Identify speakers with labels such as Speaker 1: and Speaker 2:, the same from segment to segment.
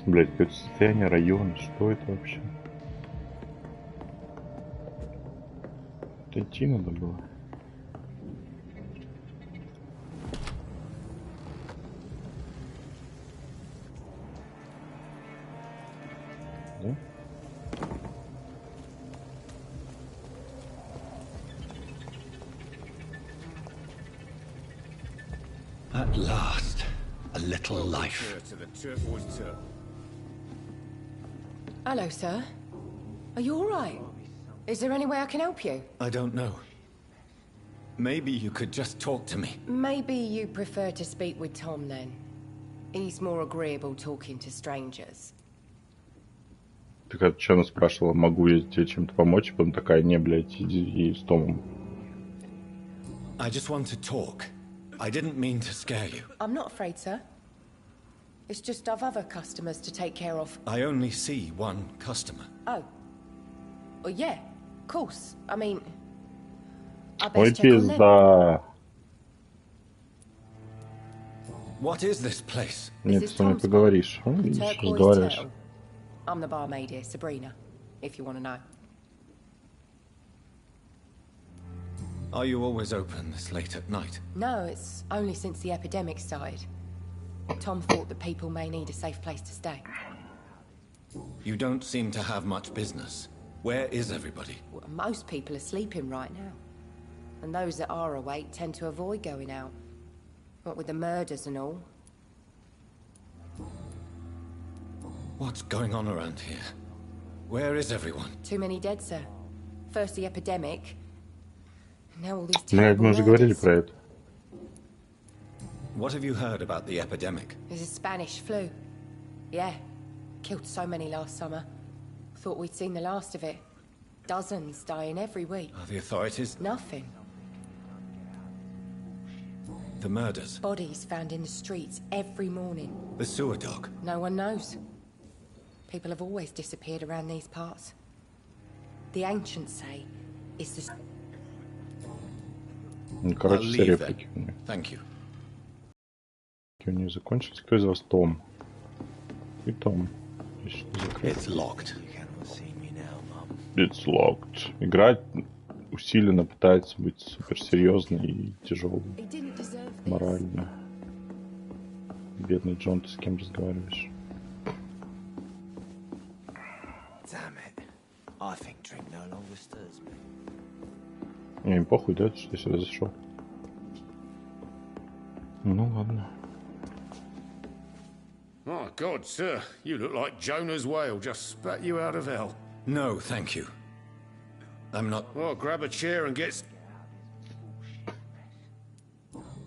Speaker 1: Блять, какое-то состояние района, что это вообще? Идти надо было. Да?
Speaker 2: At last, a little life.
Speaker 3: Hello, sir. Are you all right? Is there any way I can help you?
Speaker 2: I don't know. Maybe you could just talk to me.
Speaker 3: Maybe you prefer to speak with Tom, then. He's more agreeable talking to strangers.
Speaker 1: Ты как что она спрашивала, могу я тебе чем-то помочь? Потом такая, не, блядь, иди с Томом.
Speaker 2: I just want to talk. I didn't mean to scare you.
Speaker 3: I'm not afraid, sir. It's just I've other customers to take care of.
Speaker 2: I only see one customer.
Speaker 3: Oh. Well, yeah, of course. I mean... I
Speaker 1: Ой,
Speaker 3: best check on them.
Speaker 1: пизда.
Speaker 2: What is this place?
Speaker 1: Нет,
Speaker 3: This
Speaker 1: ты
Speaker 3: is
Speaker 1: со мной
Speaker 3: Tom's
Speaker 1: поговоришь.
Speaker 3: spot. The
Speaker 1: Видишь,
Speaker 3: Turquoise
Speaker 1: разговариваешь.
Speaker 3: Turtle. I'm the barmaid here, Sabrina, if you want to know.
Speaker 2: Are you always open this late at night?
Speaker 3: No, it's only since the epidemic started. Tom thought that people may need a safe place to stay.
Speaker 2: You don't seem to have much business. Where is everybody?
Speaker 3: Well, most people are sleeping right now. And those that are awake tend to avoid going out. What with the murders and all.
Speaker 2: What's going on around here? Where is everyone?
Speaker 3: Too many dead, sir. First the epidemic. Now all these
Speaker 1: Блядь,
Speaker 3: terrible
Speaker 1: мы уже говорили
Speaker 3: murders.
Speaker 1: про это.
Speaker 2: What have you heard about the epidemic?
Speaker 3: There's a Spanish flu. Yeah. Killed so many last summer. Thought we'd seen the last of it. Dozens dying every week.
Speaker 2: Are the authorities?
Speaker 3: Nothing.
Speaker 2: The murders?
Speaker 3: Bodies found in the streets every morning.
Speaker 2: The sewer dog?
Speaker 3: No one knows. People have always disappeared around these parts. The ancients say it's the...
Speaker 1: Ну,
Speaker 2: I'll
Speaker 1: короче, все
Speaker 2: leave then.
Speaker 1: реплики у нее.
Speaker 2: Thank you.
Speaker 1: У нее закончились. Кто из вас Том? И Том. Еще не закрыт.
Speaker 2: It's locked.
Speaker 1: It's locked. Игра усиленно пытается быть суперсерьезной и тяжелой.
Speaker 3: He didn't deserve this.
Speaker 1: Морально. Бедный Джон, ты с кем разговариваешь?
Speaker 4: Damn it. I think drink no longer stirs me.
Speaker 1: Мне им похуй, да, что я сюда зашел. Ну ладно.
Speaker 5: My God, sir, you look like Jonah's whale just spat you out of hell.
Speaker 2: No, thank you. I'm not...
Speaker 5: Well, grab a chair and get...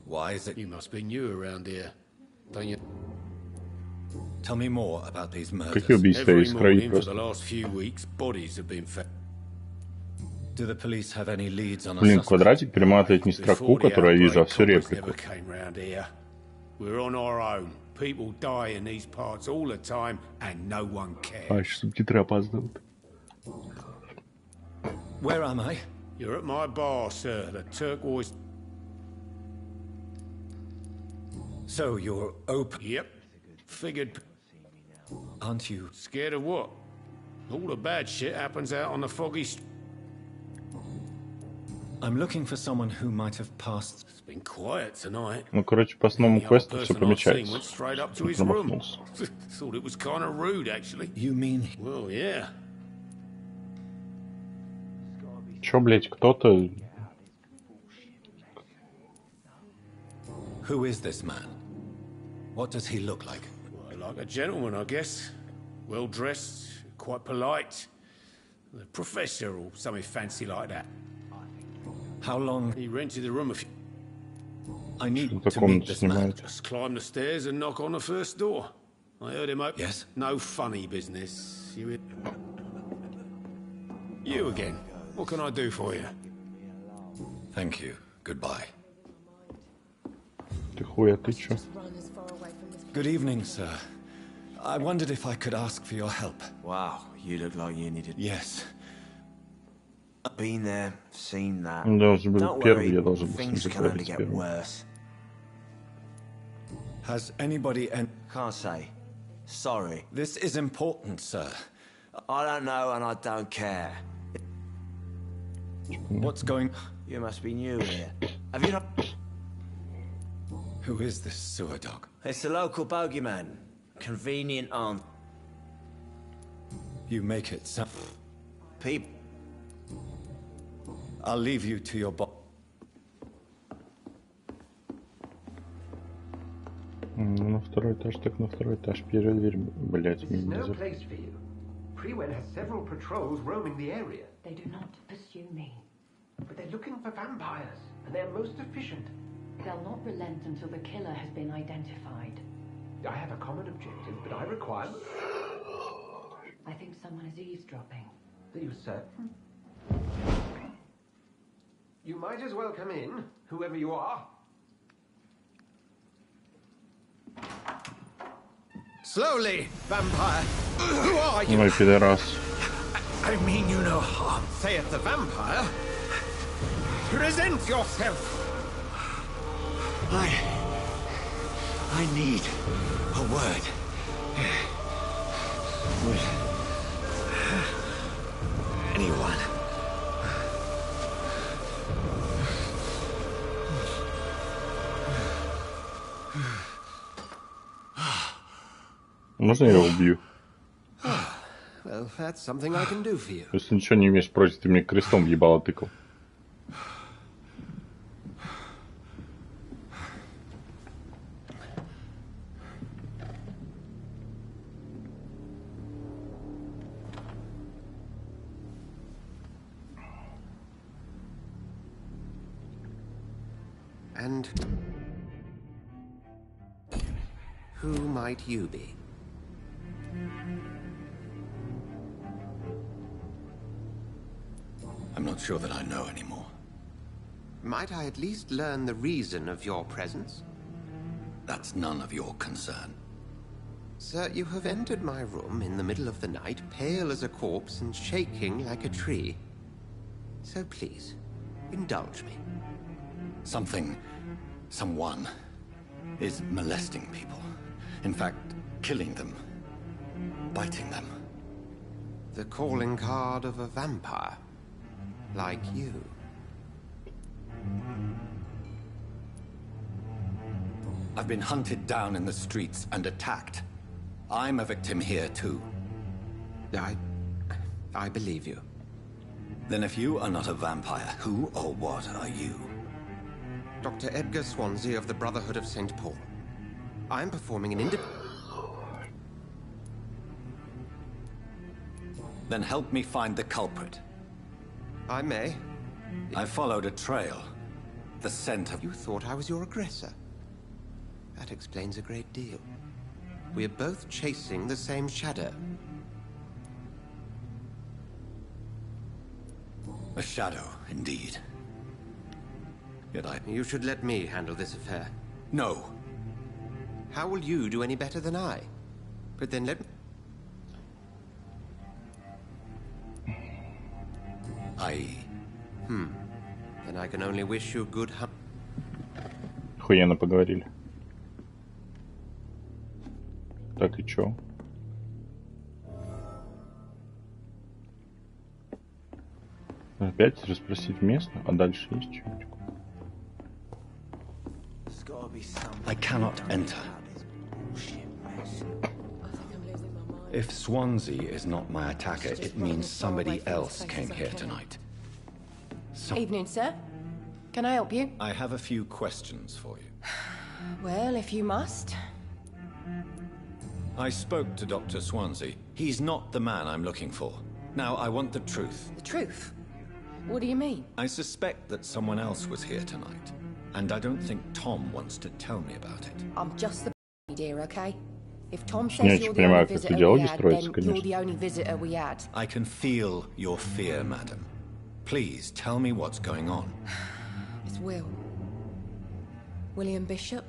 Speaker 2: Why is it...
Speaker 5: You must be new around here, don't you?
Speaker 2: Tell me more about these murders.
Speaker 1: Какие убийства
Speaker 5: Every
Speaker 1: из крови
Speaker 5: morning for the
Speaker 1: просто?
Speaker 5: last few weeks, bodies have been found.
Speaker 2: Do the police have any leads on a
Speaker 1: Блин,
Speaker 2: suspect?
Speaker 1: квадратик перематывает не строку, которую я вижу, а всю реплику.
Speaker 5: Never came round here. We're on our own. People die in these parts all the time, and no one cares.
Speaker 1: А, еще субтитры опаздывают.
Speaker 2: Where am I?
Speaker 5: You're at my bar, sir, the Turquoise...
Speaker 2: So you're open...
Speaker 5: Yep. Figured...
Speaker 2: Aren't you...
Speaker 5: Scared of what? All the bad shit happens out on the foggy...
Speaker 2: I'm looking for someone who might have passed...
Speaker 5: It's been quiet tonight.
Speaker 1: Ну, короче, по основному
Speaker 5: The
Speaker 1: квесту
Speaker 5: other
Speaker 1: все
Speaker 5: person I've seen
Speaker 1: помечается.
Speaker 5: went straight up to his
Speaker 1: Чуть
Speaker 5: room.
Speaker 1: промахнулся.
Speaker 5: Thought it was kind of rude, actually.
Speaker 2: You mean...
Speaker 5: Well, yeah.
Speaker 1: Чё, блять, кто-то...
Speaker 2: Who is this man? What does he look like?
Speaker 5: Well, like a gentleman, I guess. Well dressed, quite polite. The professor or something fancy like that.
Speaker 2: How long...
Speaker 5: He rented the room a few...
Speaker 2: I need
Speaker 1: Что-то
Speaker 2: to meet
Speaker 1: комнату
Speaker 2: this man.
Speaker 1: снимает.
Speaker 5: Just climb the stairs and knock on the first door. I heard him open...
Speaker 2: Yes?
Speaker 5: No funny business. You again. What can I do for you?
Speaker 2: Thank you. Goodbye.
Speaker 1: Ты хуя, ты чё?
Speaker 3: Run as far away from this...
Speaker 2: Good evening, sir. I wondered if I could ask for your help.
Speaker 4: Wow, you look like you needed...
Speaker 2: Yes.
Speaker 4: Been there, seen that.
Speaker 1: Должен был
Speaker 4: Don't
Speaker 1: первый,
Speaker 4: worry,
Speaker 1: я должен был с ним
Speaker 4: things can only
Speaker 1: заговорить
Speaker 4: get
Speaker 1: первым.
Speaker 4: worse.
Speaker 2: Has anybody...
Speaker 4: Can't say. Sorry.
Speaker 2: This is important, sir.
Speaker 4: I don't know and I don't care.
Speaker 2: What's going...
Speaker 4: You must be new here. Have you not...
Speaker 2: Who is this sewer dog?
Speaker 4: It's the local bogeyman. Convenient on...
Speaker 2: You make it sound...
Speaker 4: People...
Speaker 2: I'll leave you to your
Speaker 1: На второй этаж, так на второй этаж. Первая дверь, блять,
Speaker 6: This is
Speaker 1: мимо
Speaker 6: no
Speaker 1: за-
Speaker 6: place for you. Prewen has several patrols roaming the area,
Speaker 7: They do not pursue me.
Speaker 6: but they're looking for vampires, and they're most efficient.
Speaker 7: They'll not relent until the killer has been identified.
Speaker 6: I have a common objective, but I require...
Speaker 7: I think someone is eavesdropping.
Speaker 6: Are you certain? You might as well come in, whoever you are.
Speaker 2: Slowly, vampire! Who are you?
Speaker 1: Ой, пидорас.
Speaker 2: I mean you no harm, saith the vampire. Present yourself!
Speaker 4: I need a word. With... anyone.
Speaker 1: Можно я его убью?
Speaker 6: Well, that's something I can do for you.
Speaker 1: Если ничего не имеешь против, ты мне крестом в ебало тыкал.
Speaker 6: And... who might you be?
Speaker 2: I'm not sure that I know anymore.
Speaker 6: Might I at least learn the reason of your presence?
Speaker 2: That's none of your concern.
Speaker 6: Sir, you have entered my room in the middle of the night, pale as a corpse and shaking like a tree. So please, indulge me.
Speaker 2: Someone is molesting people. In fact, killing them. Biting them.
Speaker 6: The calling card of a vampire. Like you.
Speaker 2: I've been hunted down in the streets and attacked. I'm a victim here too.
Speaker 6: I believe you.
Speaker 2: Then if you are not a vampire, who or what are you?
Speaker 6: Dr. Edgar Swansea of the Brotherhood of St. Paul. I'm performing an
Speaker 2: Then help me find the culprit.
Speaker 6: I may.
Speaker 2: I followed a trail. The scent of...
Speaker 6: You thought I was your aggressor. That explains a great deal. We're both chasing the same shadow.
Speaker 2: A shadow, indeed. Yet
Speaker 6: You should let me handle this affair.
Speaker 2: No.
Speaker 6: How will you do any better than I? But then let me... Then I can only wish you good hunt.
Speaker 1: Охуенно поговорили. Так, и чё? Опять расспросить место, а дальше есть что-нибудь?
Speaker 2: I cannot enter. If Swansea is not my attacker, it means somebody else came here tonight.
Speaker 3: Evening, sir. Can I help you?
Speaker 2: I have a few questions for you.
Speaker 3: Well, if you must.
Speaker 2: I spoke to Dr. Swansea. He's not the man I'm looking for. Now, I want the truth.
Speaker 3: The truth? What do you mean?
Speaker 2: I suspect that someone else was here tonight. And I don't think Tom wants to tell me about it.
Speaker 3: I'm just the dear, okay? If Tom
Speaker 1: Не
Speaker 3: says
Speaker 1: очень
Speaker 3: you're the
Speaker 1: понимаю,
Speaker 3: only
Speaker 1: как
Speaker 3: visitor we
Speaker 1: диалоги
Speaker 3: had,
Speaker 1: строятся,
Speaker 3: then you're
Speaker 1: конечно.
Speaker 3: the only visitor we had.
Speaker 2: I can feel your fear, madam. Please, tell me what's going on.
Speaker 3: It's Will. William Bishop.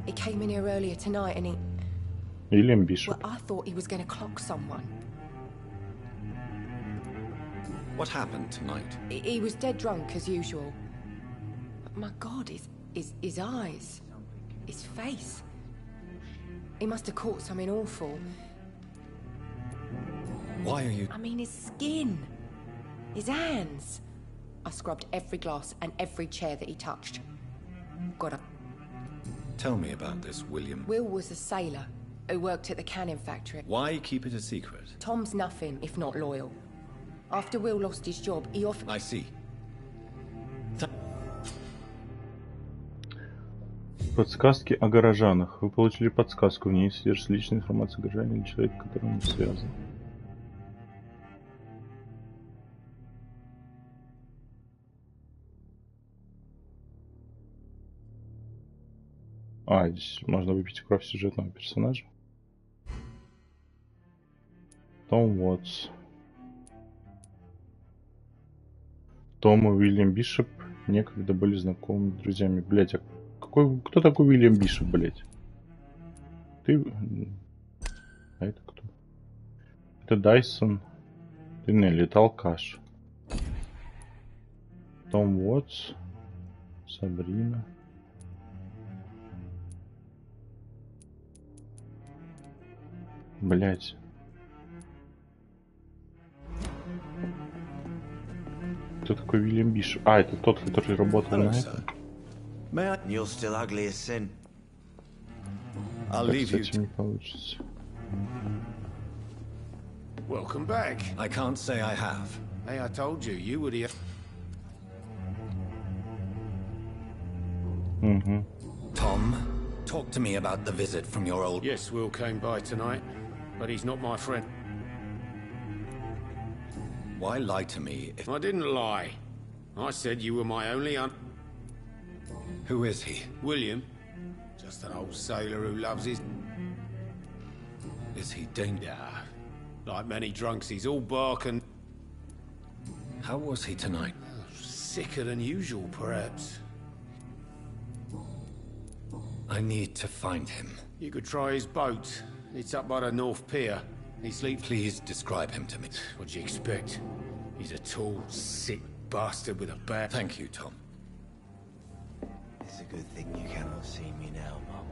Speaker 3: He came in here earlier tonight and he...
Speaker 1: William Bishop.
Speaker 3: Well, I thought he was going to clock someone.
Speaker 2: What happened tonight?
Speaker 3: He was dead drunk, as usual. But my God, his eyes. His face. He must have caught something awful.
Speaker 2: Why are you...
Speaker 3: I mean, his skin. His hands. I scrubbed every glass and every chair that he touched. Gotta...
Speaker 2: Tell me about this, William.
Speaker 3: Will was a sailor who worked at the canning factory.
Speaker 2: Why keep it a secret?
Speaker 3: Tom's nothing if not loyal. After Will lost his job, he offered...
Speaker 2: I see.
Speaker 1: Подсказки о горожанах. Вы получили подсказку. В ней содержится личная информация о горожане или человеке, которым он связан. Здесь можно выпить кровь сюжетного персонажа. Том Уотс. Том и Уильям Бишоп некогда были знакомыми друзьями. Блять, а кто такой Уильям Бишоп, блять? Ты... А это кто? Это Дайсон. Ты не летал Каш. Том Уотс. Сабрина. Блять. Кто такой Уильям Бишоп? Это тот, который работал на этом.
Speaker 4: You're still ugly as sin.
Speaker 2: I'll
Speaker 1: Так
Speaker 2: leave
Speaker 1: с
Speaker 2: you.
Speaker 1: этим не получится.
Speaker 5: Welcome back.
Speaker 2: I can't say I have.
Speaker 5: Hey, I told you, you were the...
Speaker 2: Tom, talk to me about the visit from your old...
Speaker 5: Yes, Will came by tonight, but he's not my friend.
Speaker 2: Why lie to me if...
Speaker 5: I didn't lie. I said you were my only
Speaker 2: Who is he?
Speaker 5: William. Just an old sailor who loves his...
Speaker 2: Is he dangerous?
Speaker 5: Yeah. Like many drunks, he's all bark and...
Speaker 2: How was he tonight?
Speaker 5: Sicker than usual, perhaps.
Speaker 2: I need to find him.
Speaker 5: You could try his boat. It's up by the North Pier. He sleeps...
Speaker 2: Please describe him to me.
Speaker 5: What'd you expect? He's a tall, sick bastard with a bat.
Speaker 2: Thank you, Tom.
Speaker 4: It's a good thing you cannot see me now, Mum.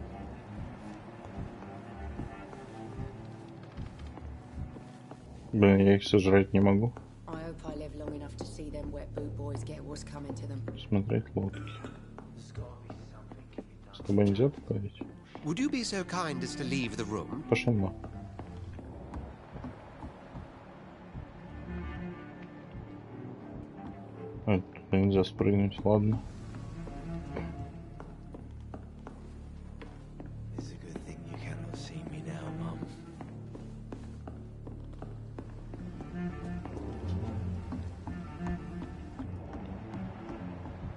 Speaker 1: Блин, я их сожрать не могу.
Speaker 3: I hope I live long enough to see them wet boot boys get what's coming to them.
Speaker 1: Смотреть лодки. С тобой нельзя поговорить?
Speaker 6: Would you be so kind as to leave the room?
Speaker 1: Пошел на. Туда нельзя спрыгнуть, ладно.
Speaker 4: It's a good thing you cannot see me now, Mum.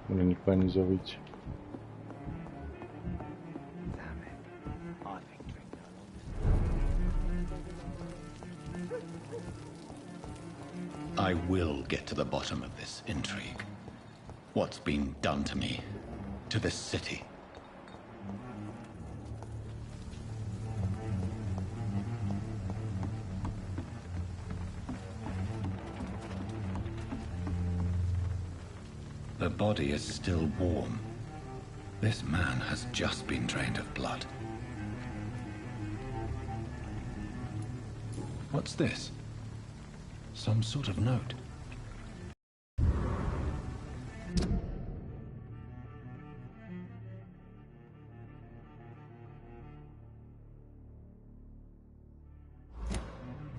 Speaker 1: Блин, никуда нельзя выйти.
Speaker 4: Damn it. I think drink no longer.
Speaker 2: I will get to the bottom of this intrigue. What's been done to me, to this city. The body is still warm. This man has just been drained of blood. What's this? Some sort of note.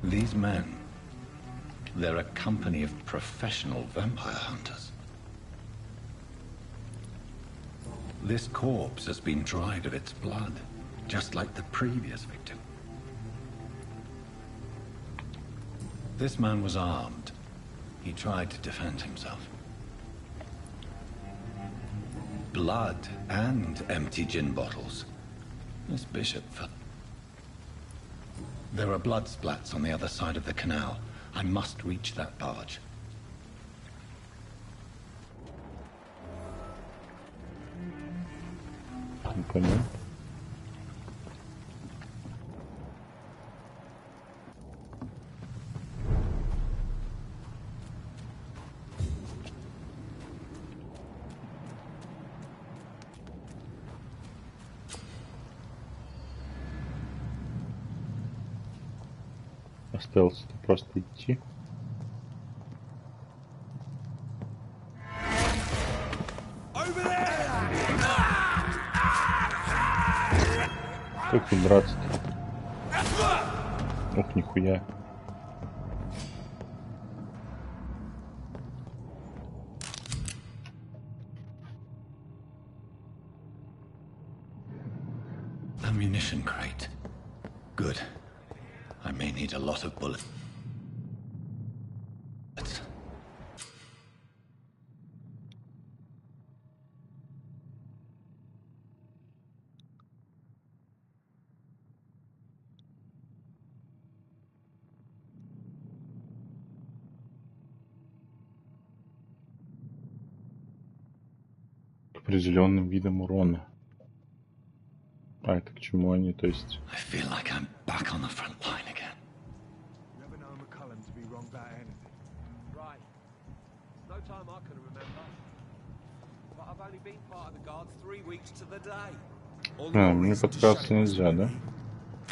Speaker 2: These men, they're a company of professional vampire hunters. This corpse has been dried of its blood, just like the previous victim. This man was armed. He tried to defend himself. Blood and empty gin bottles. This bishop... There are blood splats on the other side of the canal. I must reach that barge.
Speaker 1: Не понял. Осталось просто идти. Как тут драться? Ух, нихуя.
Speaker 2: Ammunition crate. Good. I may need a lot of bullets.
Speaker 1: К определенным видам урона. А это к чему они, то есть?
Speaker 2: I feel like I'm back on the front line again.
Speaker 8: Never known McCullum to be wrong about anything.
Speaker 9: Right. No time I can remember. But I've only been part of the guards 3 weeks to the day.
Speaker 8: All the more
Speaker 1: Мне
Speaker 8: reason to
Speaker 1: подкрасться
Speaker 8: shut it,
Speaker 1: нельзя, да?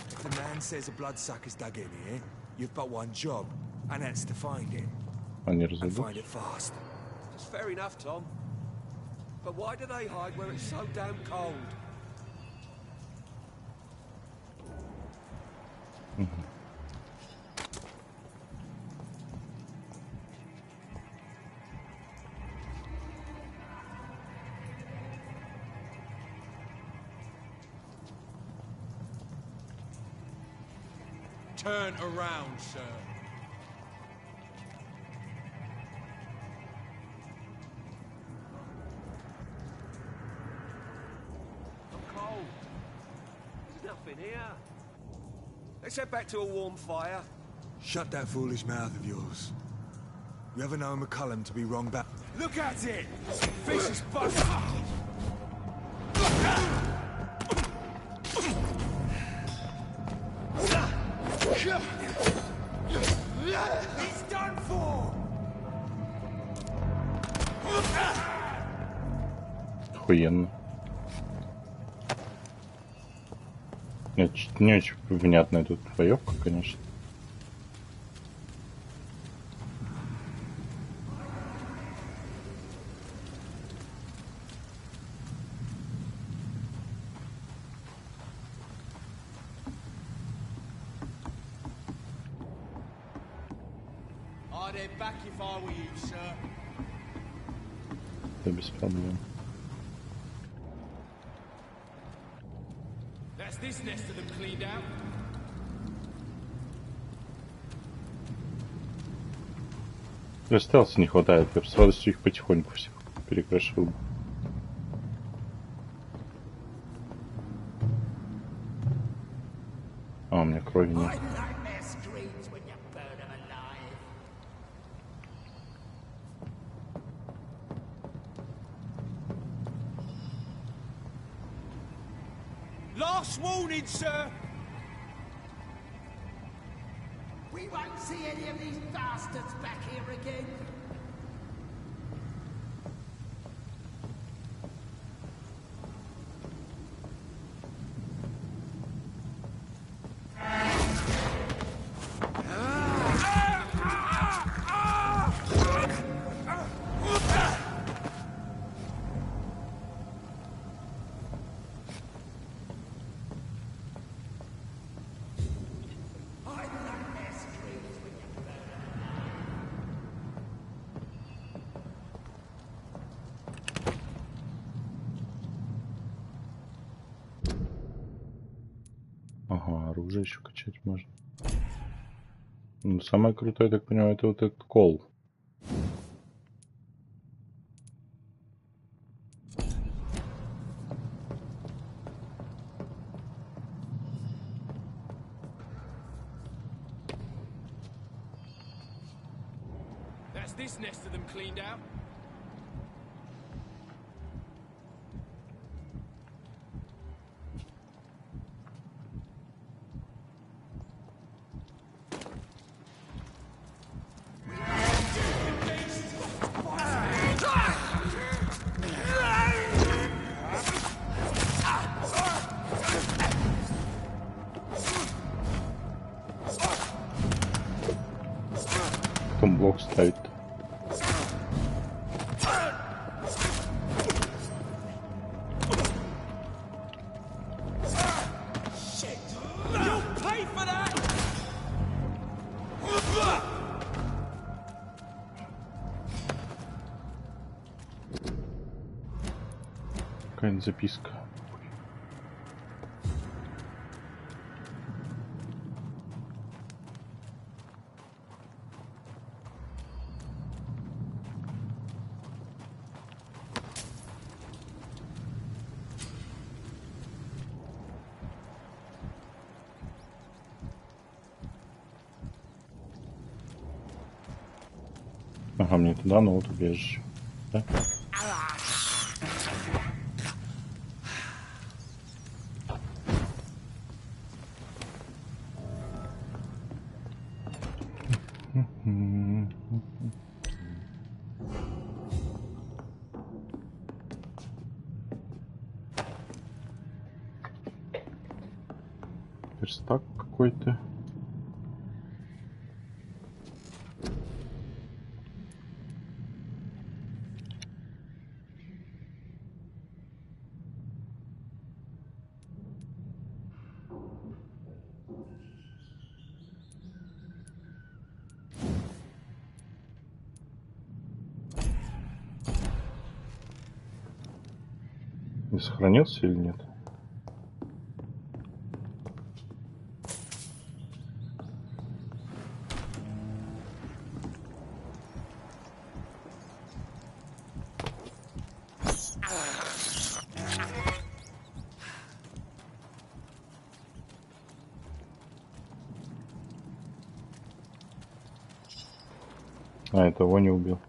Speaker 8: If the man says a bloodsucker's dug in here, you've but one job, and that's to find it.
Speaker 1: Они
Speaker 8: And find
Speaker 1: разойдутся.
Speaker 8: it fast.
Speaker 9: It's fair enough, Tom. But why do they hide where it's so damn cold?
Speaker 10: Turn around, sir.
Speaker 9: I'm cold. There's nothing here. Let's head back to a warm fire.
Speaker 8: Shut that foolish mouth of yours. You ever known McCullum to be wrong about...
Speaker 10: Look at it! Fish is busted!
Speaker 9: It's done for!
Speaker 1: Охуенно. Нет, не очень внятная тут боевка, конечно.
Speaker 10: I'd head back if I were you, sir.
Speaker 1: Это без проблем.
Speaker 10: That's this nest of them cleaned out.
Speaker 1: Стелса не хватает, я бы с радостью их потихоньку всех перекрошил. А, у меня крови нет.
Speaker 10: Last warning, sir!
Speaker 11: We won't see any of these bastards back here again.
Speaker 1: Ага, оружие еще качать можно. Ну, самое крутое, я так понимаю, это вот этот кол.
Speaker 10: That's this nest of them cleaned out.
Speaker 1: он блок ставит? Какая-нибудь записка. Ага, мне туда, но вот убежище. Да? Верстак какой-то. Не сохранился или нет? А, этого не убил.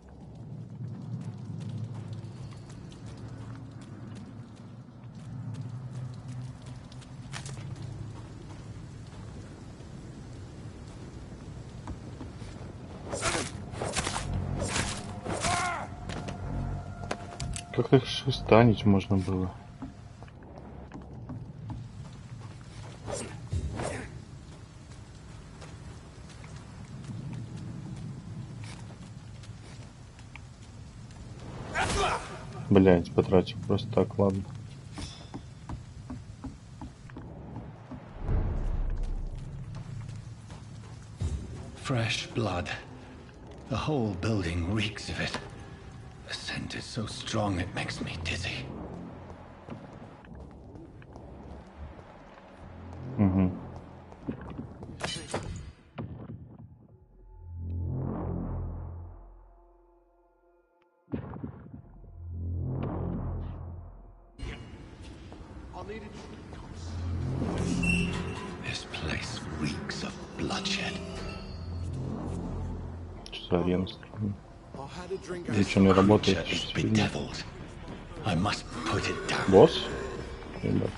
Speaker 1: Как-то их станить можно было. Блять, потратил просто так, ладно.
Speaker 2: Fresh blood. The whole building reeks of it. The scent is so strong it makes me dizzy.
Speaker 1: Угу.
Speaker 2: This place reeks of bloodshed.
Speaker 1: Что за арена странная?
Speaker 2: This
Speaker 1: Ничего не работает.
Speaker 2: creature is bedeviled. I must put it down.
Speaker 1: Босс? Ребят.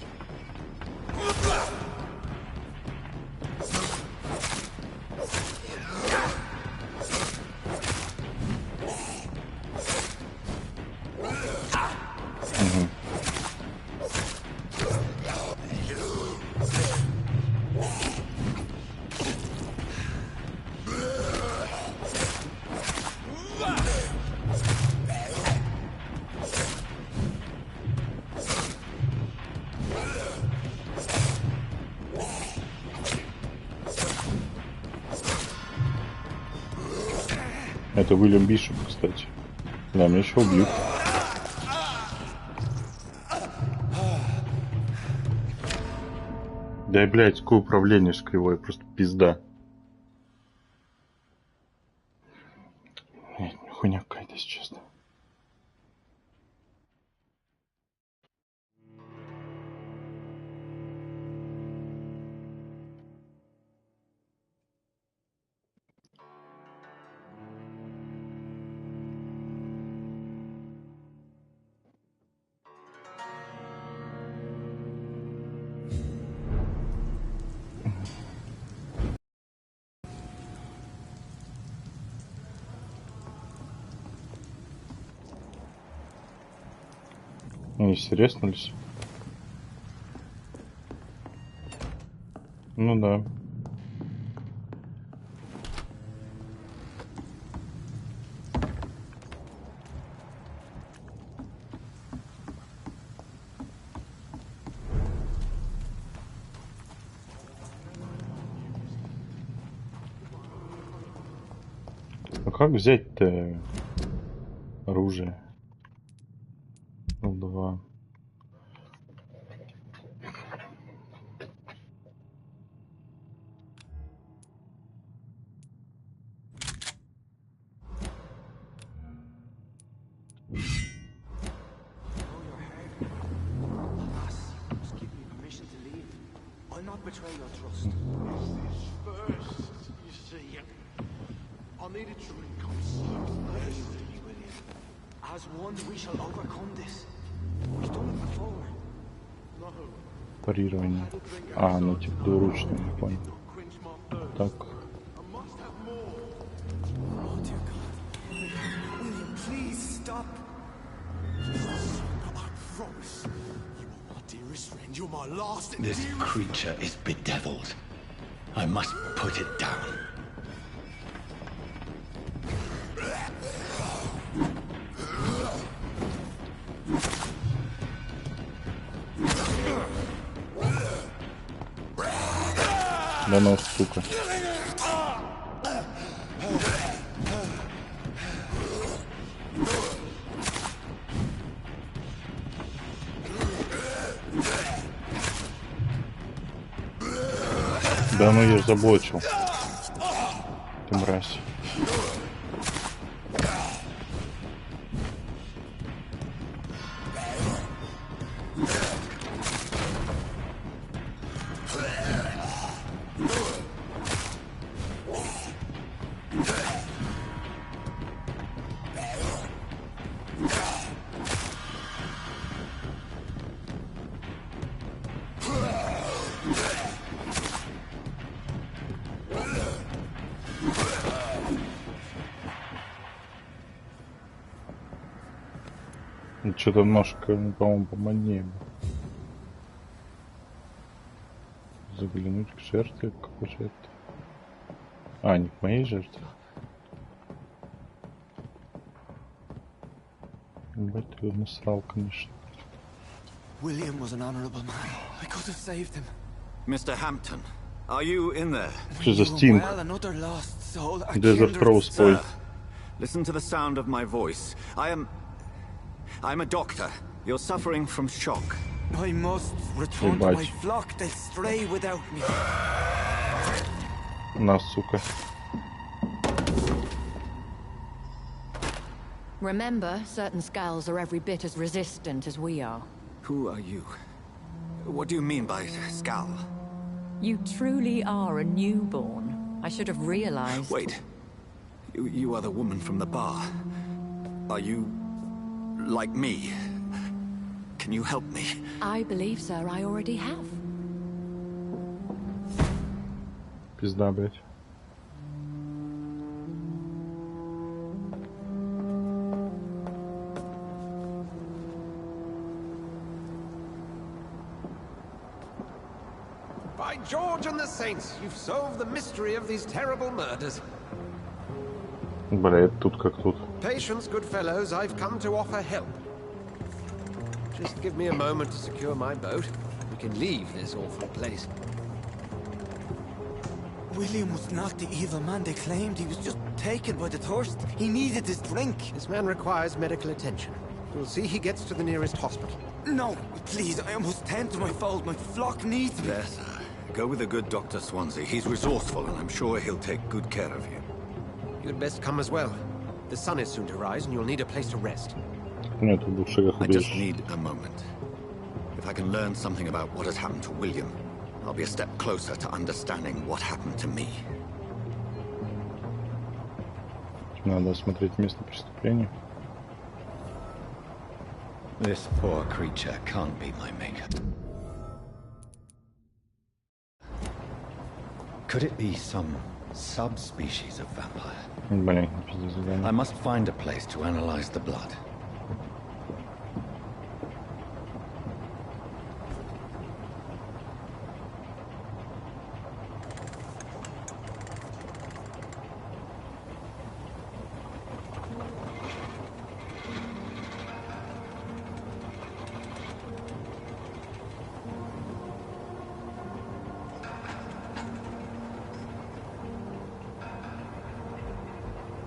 Speaker 1: Это Уильям Бишоп, кстати. Да, меня еще убьют. Да и, блядь, какое управление ж кривое, просто пизда. Блядь, хуйня какая-то, если честно. Они серьезнулись? Ну да. А как взять-то оружие? L2.
Speaker 9: Betray your trust. This is first, you see. I needed to reconcile. As one, we shall overcome this. We've done it before. No.
Speaker 1: Парирование. А, ну типа двуручный, не понял. Так.
Speaker 9: Please stop. I promise. Dearest friend, you're my last and
Speaker 2: This creature is bedeviled. I must put it down.
Speaker 1: Да ну, сука. Да ну я ж заблочил. Ты мразь. Что-то ножка, по-моему, помоднее. Заглянуть к жертве. Какой жертве? А, не к моей жертве. Ебать, ты его насрал, конечно.
Speaker 4: William was an honorable man. I could have saved him.
Speaker 12: Mr. Hampton, are you in there?
Speaker 1: Что за стинг?
Speaker 4: Another lost soul.
Speaker 1: Desert Rose Boy.
Speaker 12: Listen to the sound of my voice. I'm a doctor. You're suffering from shock.
Speaker 4: I must return to my flock. They'll stray without me.
Speaker 1: На, сука.
Speaker 7: Remember, certain skulls are every bit as resistant as we are.
Speaker 12: Who are you? What do you mean by skull?
Speaker 7: You truly are a newborn. I should have realized.
Speaker 12: Wait. You are the woman from the bar. Are you... like me? Can you help me?
Speaker 7: I believe, sir, I already have.
Speaker 1: Пизда, блять.
Speaker 6: By George and the Saints, you've solved the mystery of these terrible murders.
Speaker 1: Блять, тут как тут.
Speaker 6: Patience, good fellows, I've come to offer help. Just give me a moment to secure my boat. We can leave this awful place.
Speaker 4: William was not the evil man they claimed. He was just taken by the thirst. He needed his drink.
Speaker 6: This man requires medical attention. We'll see he gets to the nearest hospital.
Speaker 4: No, please, I must tend to my fold. My flock needs me.
Speaker 12: Yes, sir. Go with the good Dr. Swansea. He's resourceful, and I'm sure he'll take good care of you.
Speaker 6: You'd best come as well. The sun is soon to rise, and you'll need a place to rest.
Speaker 1: Нет, в двух шагах
Speaker 12: I just
Speaker 1: убежишь.
Speaker 12: need a moment. If I can learn something about what has happened to William, I'll be a step closer to understanding what happened to me.
Speaker 1: Надо осмотреть место преступления.
Speaker 2: This poor creature can't be my maker. Could it be some subspecies of vampire?
Speaker 1: Блин, пиздец, задание.
Speaker 2: I must find a place to analyze the blood.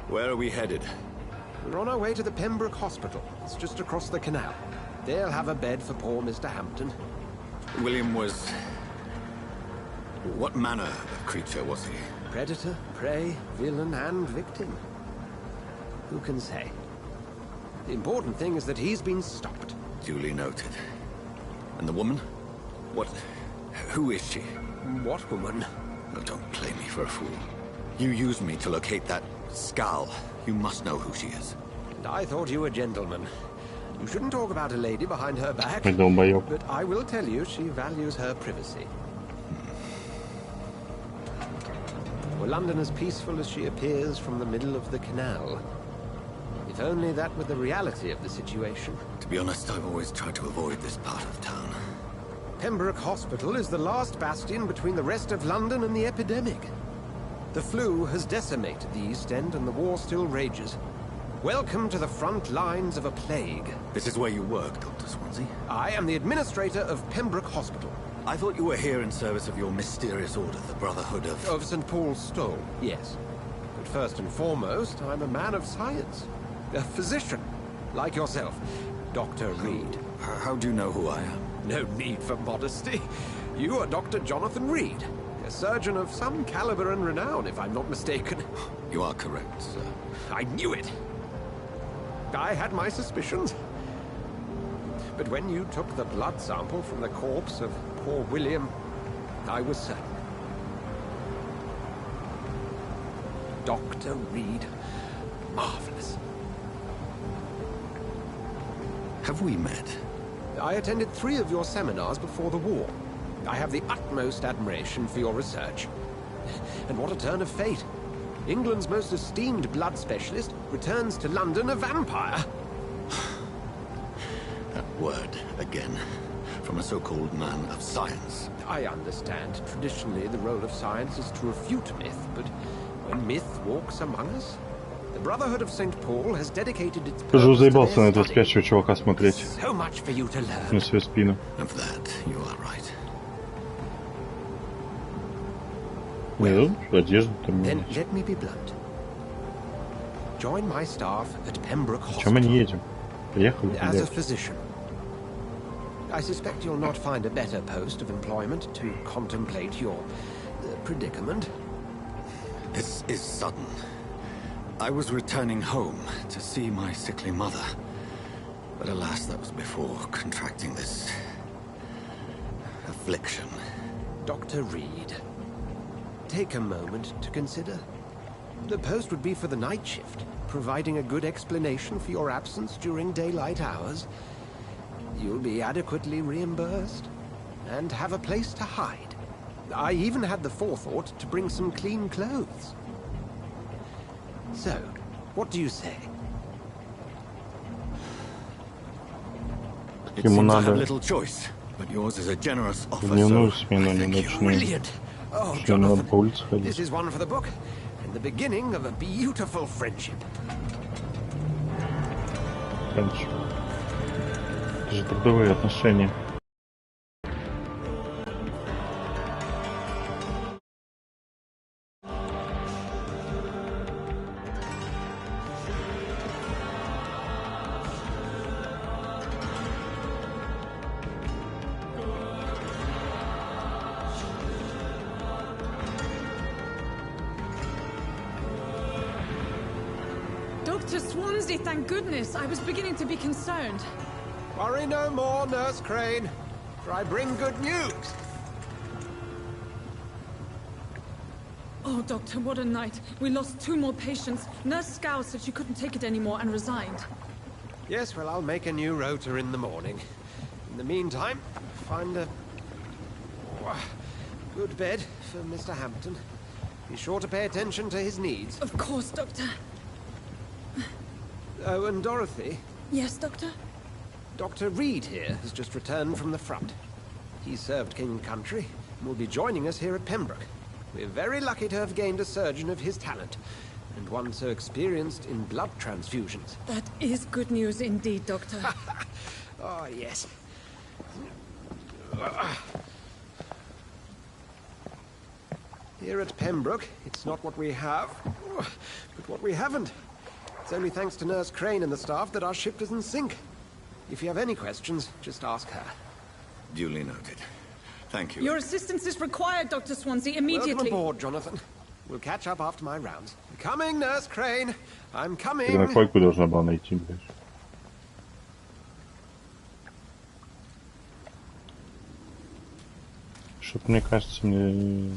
Speaker 12: Where are we headed?
Speaker 6: We're on our way to the Pembroke Hospital. It's just across the canal. They'll have a bed for poor Mr. Hampton.
Speaker 12: William was... What manner of creature was he?
Speaker 6: Predator, prey, villain, and victim. Who can say? The important thing is that he's been stopped.
Speaker 12: Duly noted. And the woman? What... who is she?
Speaker 6: What woman?
Speaker 12: Oh, don't play me for a fool. You used me to locate that skull. You must know who she is.
Speaker 6: And I thought you a gentleman. You shouldn't talk about a lady behind her back.
Speaker 1: Долбоёб.
Speaker 6: But I will tell you, she values her privacy. Were London as peaceful as she appears from the middle of the canal? If only that were the reality of the situation.
Speaker 12: To be honest, I've always tried to avoid this part of town.
Speaker 6: Pembroke Hospital is the last bastion between the rest of London and the epidemic. The flu has decimated the East End and the war still rages. Welcome to the front lines of a plague.
Speaker 12: This is where you work, Dr. Swansea?
Speaker 6: I am the administrator of Pembroke Hospital.
Speaker 12: I thought you were here in service of your mysterious order, the Brotherhood of...
Speaker 6: Of St. Paul's Stole, yes. But first and foremost, I'm a man of science. A physician, like yourself, Dr. Reed.
Speaker 12: How do you know who I am?
Speaker 6: No need for modesty. You are Dr. Jonathan Reed, a surgeon of some caliber and renown, if I'm not mistaken.
Speaker 12: You are correct, sir.
Speaker 6: I knew it! I had my suspicions. But when you took the blood sample from the corpse of poor William, I was certain. Dr. Reed. Marvelous.
Speaker 12: Have we met?
Speaker 6: I attended 3 of your seminars before the war. I have the utmost admiration for your research. And what a turn of fate. England's most esteemed blood specialist returns to London a vampire.
Speaker 12: That word, again. From a so-called man of science.
Speaker 6: I understand. Traditionally, the role of science is to refute myth, but when myth walks among us... The Brotherhood of St. Paul has dedicated its
Speaker 1: Тоже
Speaker 6: purpose to
Speaker 1: заебался на
Speaker 6: their
Speaker 1: этого
Speaker 6: study.
Speaker 1: спящего чувака смотреть.
Speaker 6: So much for you to learn.
Speaker 1: На свою спину.
Speaker 12: Of that, you are right.
Speaker 1: Ну, одежду там
Speaker 6: Then
Speaker 1: менять.
Speaker 6: let me be blunt. Join my staff at Pembroke
Speaker 1: Чем мы
Speaker 6: Hospital.
Speaker 1: не едем? Поехали,
Speaker 6: As a
Speaker 1: блядь.
Speaker 6: physician. I suspect you'll not find a better post of employment to contemplate your predicament.
Speaker 12: This is sudden. I was returning home to see my sickly mother. But alas, that was before contracting this... affliction.
Speaker 6: Dr. Reed, take a moment to consider. The post would be for the night shift, providing a good explanation for your absence during daylight hours. You'll be adequately reimbursed, and have a place to hide. I even had the forethought to bring some clean clothes. So, what do you say?
Speaker 12: It
Speaker 1: Ему
Speaker 12: seems I
Speaker 1: надо
Speaker 12: have little choice, but yours is a generous offer,
Speaker 1: дневную
Speaker 12: so
Speaker 1: смену,
Speaker 12: I
Speaker 1: не
Speaker 12: thank you.
Speaker 1: ночную.
Speaker 6: Brilliant! Oh,
Speaker 1: Что, надо
Speaker 6: Jonathan,
Speaker 1: по улице
Speaker 6: this
Speaker 1: ходить?
Speaker 6: is one for the book, and the beginning of a beautiful friendship.
Speaker 1: Раньше. Это же трудовые отношения.
Speaker 13: Dr. Swansea, thank goodness. I was beginning to be concerned.
Speaker 6: Worry no more, Nurse Crane, for I bring good news.
Speaker 13: Oh, Doctor, what a night. We lost 2 more patients. Nurse Scow said she couldn't take it anymore and resigned.
Speaker 6: Yes, well, I'll make a new rota in the morning. In the meantime, find a good bed for Mr. Hampton. Be sure to pay attention to his needs.
Speaker 13: Of course, Doctor.
Speaker 6: Oh, and Dorothy,
Speaker 13: Yes, Doctor?
Speaker 6: Dr. Reed here has just returned from the front. He served King and Country and will be joining us here at Pembroke. We're very lucky to have gained a surgeon of his talent, and one so experienced in blood transfusions.
Speaker 13: That is good news indeed, Doctor.
Speaker 6: Oh, yes. Here at Pembroke, it's not what we have, but what we haven't. It's only thanks to Nurse Crane and the staff that our ship doesn't sink. If you have any questions, just ask her.
Speaker 12: Duly noted. Thank you.
Speaker 13: Your assistance is required, Dr. Swansea, immediately.
Speaker 6: Welcome aboard, Jonathan. We'll catch up after my rounds. I'm coming, Nurse Crane. I'm coming.
Speaker 1: Ты на койку должна была найти, блядь. Что-то мне кажется, мне...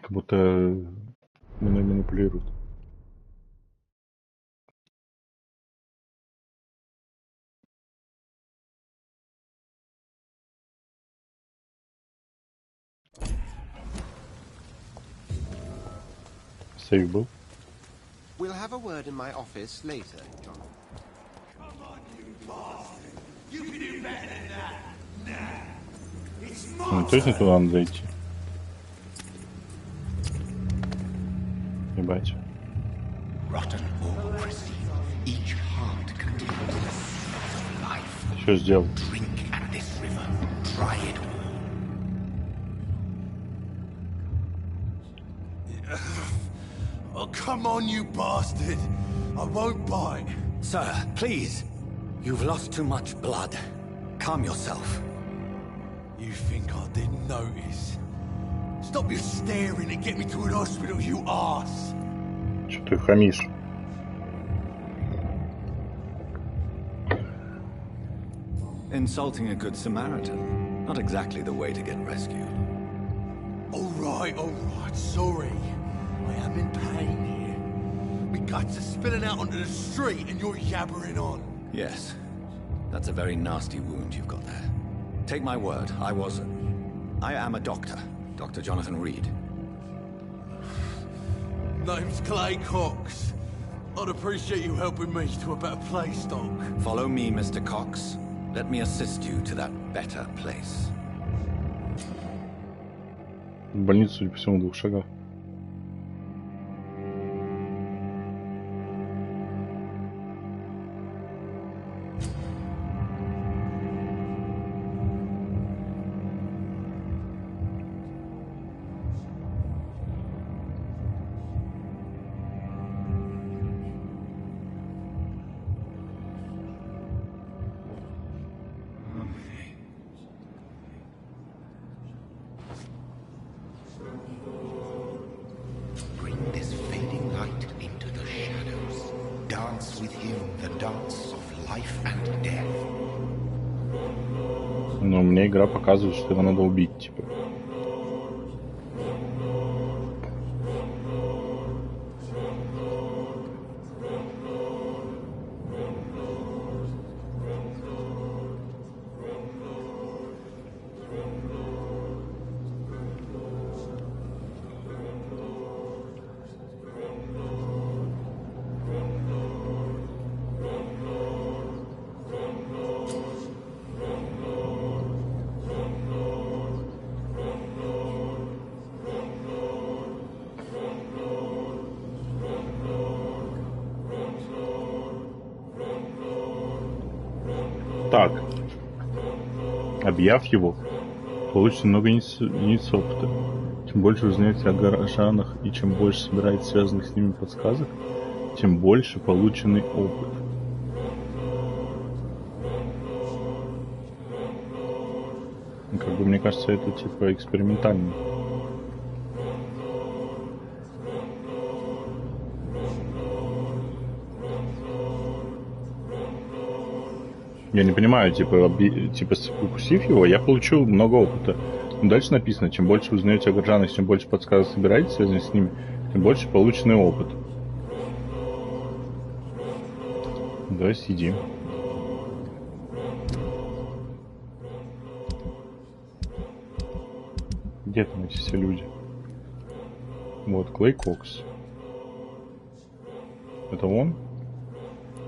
Speaker 1: Как будто мной манипулируют. Сейв был?
Speaker 6: We'll have a word in my office later, Jonathan.
Speaker 9: Come on, you bastard! You can do better than that! Nah! It's
Speaker 1: Ну, точно туда надо идти? Ебать.
Speaker 2: Rotten or crispy, each heart contains the sweat of life.
Speaker 1: Что сделал?
Speaker 2: Drink at this river, try it
Speaker 9: Oh, come on, you bastard! I won't bite.
Speaker 2: Sir, please. You've lost too much blood. Calm yourself.
Speaker 9: You think I didn't notice? Stop your staring and get me to an hospital, you arse!
Speaker 1: Что ты хамишь?
Speaker 12: Insulting a good Samaritan. Not exactly the way to get rescued.
Speaker 9: All right, sorry. I am in pain here. My guts are spilling out onto the street and you're yabbering on.
Speaker 12: Yes. That's a very nasty wound you've got there. Take my word, I am a doctor. Dr. Jonathan Reed.
Speaker 9: Name's Clay Cox. I'd appreciate you helping me to a better place, Doc.
Speaker 12: Follow me, Mr. Cox. Let me assist you to that better place.
Speaker 1: В больницу, судя по всему, в 2 шагах. Но мне игра показывает, что его надо убить, типа. Так, объяв его, получится много единиц опыта. Чем больше вы узнаете о горожанах и чем больше собираете связанных с ними подсказок, тем больше полученный опыт. Как бы мне кажется, это типа экспериментально. Я не понимаю, типа укусив его, я получил много опыта. Но дальше написано, чем больше вы узнаете о горожанах, чем больше подсказок собираете, связанных с ними, тем больше полученный опыт. Давай съедим. Где там эти все люди? Вот, Клей Кокс. Это он?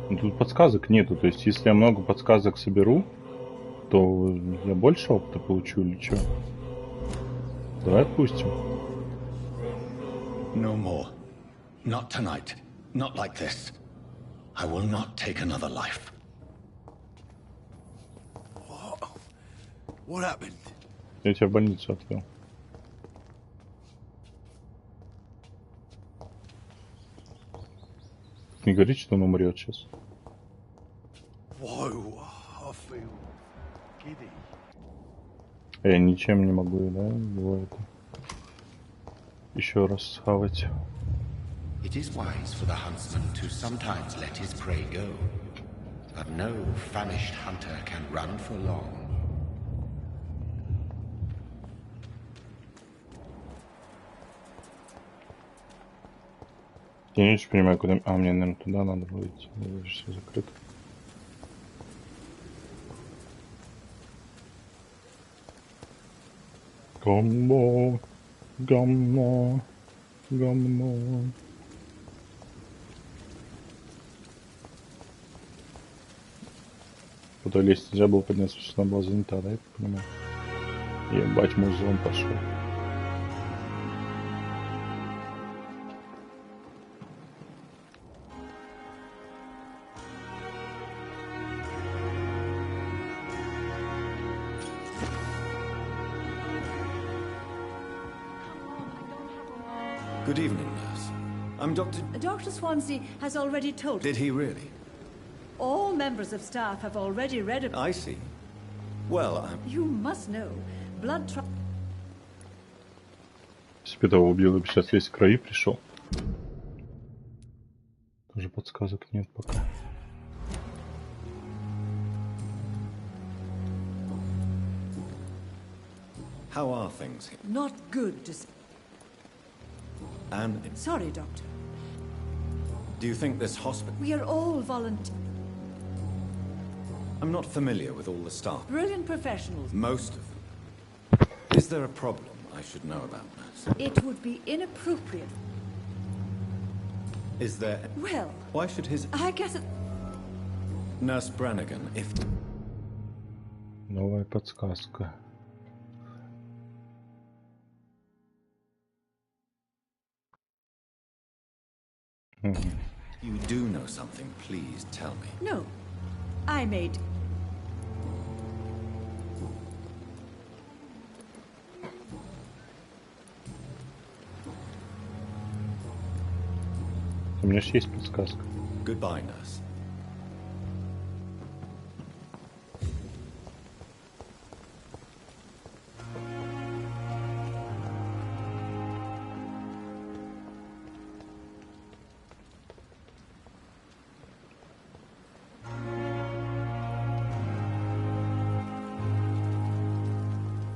Speaker 1: Но тут подсказок нету, то есть если я много подсказок соберу, то я больше опыта получу или что? Давай отпустим.
Speaker 2: No more. Not tonight. Not like this. I will not take another life.
Speaker 9: What happened?
Speaker 1: Я тебя в больницу отвел. Не говорит, что он умрет сейчас. Я ничем не могу, да, его это еще раз схавать.
Speaker 2: It is wise for the huntsman to sometimes let his prey go, but no famished hunter can run for long.
Speaker 1: Я не очень понимаю, куда... А, мне, наверное, туда надо будет идти. Здесь все закрыто. Гаммо, гаммо, гаммо. Куда лезть нельзя было подняться, потому что она была занята, да, я понимаю. Ебать, музон пошел.
Speaker 12: Good evening, nurse. I'm Dr.
Speaker 14: Dr. Swansea has already told...
Speaker 12: Did he really?
Speaker 14: All members of staff have already read it.
Speaker 12: I see. Well,
Speaker 14: You must know, blood...
Speaker 1: Если того убил, и сейчас весь в крови пришел. Тоже подсказок нет пока.
Speaker 12: How are things here?
Speaker 14: Not good to...
Speaker 12: And
Speaker 14: Sorry, Doctor.
Speaker 12: do you think this hospital...
Speaker 14: We are all volunteers.
Speaker 12: I'm not familiar with all the staff.
Speaker 14: Brilliant professionals.
Speaker 12: Most of them. Is there a problem I should know about, nurse?
Speaker 14: It would be inappropriate.
Speaker 12: Is there...
Speaker 14: Well...
Speaker 12: Why should his...
Speaker 14: I guess it...
Speaker 12: Nurse Brannigan, if...
Speaker 1: Новая подсказка.
Speaker 12: You do know something, please tell me.
Speaker 14: No. I made...
Speaker 1: У меня же есть подсказка.
Speaker 12: Goodbye, nurse.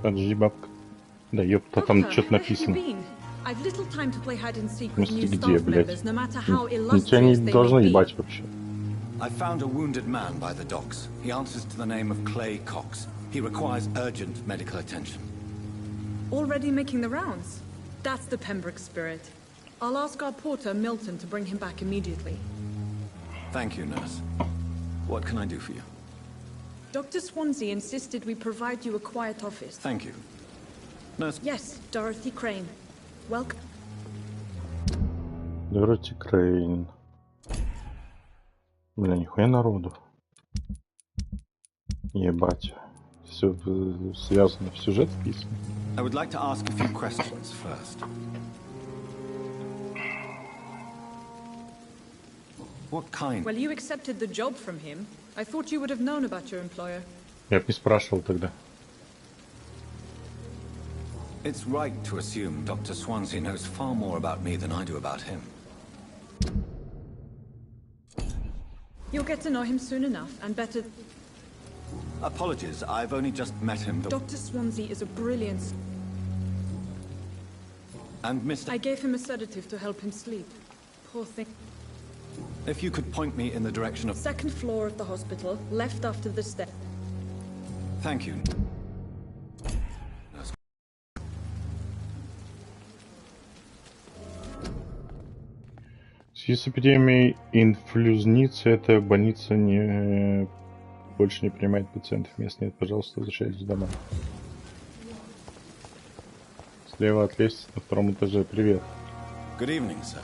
Speaker 1: Подожди, бабка. Да ёпта, там что-то написано.
Speaker 13: I've little time to play hide and seek
Speaker 1: В
Speaker 13: with
Speaker 1: смысле,
Speaker 13: new
Speaker 1: где,
Speaker 13: staff
Speaker 1: блядь?
Speaker 13: members, no matter how
Speaker 1: Тебя не
Speaker 13: illustrious they
Speaker 1: должно
Speaker 13: may be.
Speaker 1: ебать вообще.
Speaker 12: I found a wounded man by the docks. He answers to the name of Clay Cox. He requires urgent medical attention.
Speaker 13: Already making the rounds. That's the Pembroke spirit. I'll ask our porter, Milton, to bring him back immediately.
Speaker 12: Thank you, nurse. What can I do for you?
Speaker 13: Dr. Swansea insisted we provide you a quiet office.
Speaker 12: Thank you. Nurse...
Speaker 13: Yes, Dorothy Crane. Welcome.
Speaker 1: Дороти Крейн. Бля, нихуя народу. Ебать. Все связано, в сюжет вписано.
Speaker 12: I would like to ask a few questions first. What kind...
Speaker 13: Well, you accepted the job from him. I thought you would have known about your employer.
Speaker 1: Я б не спрашивал тогда.
Speaker 12: It's right to assume Dr. Swansea knows far more about me than I do about him.
Speaker 13: You'll get to know him soon enough, and better...
Speaker 12: Apologies, I've only just met him.
Speaker 13: Dr. Swansea is a brilliant...
Speaker 12: And Mr...
Speaker 13: I gave him a sedative to help him sleep. Poor thing.
Speaker 12: If you could point me in the direction of...
Speaker 13: Second floor of the hospital, left after the step.
Speaker 12: Thank you.
Speaker 1: В связи с эпидемией инфлюзницы эта больница больше не принимает пациентов. Мест нет, пожалуйста, возвращайтесь домой. Слева от лестницы на втором этаже. Привет.
Speaker 12: Good evening, sir.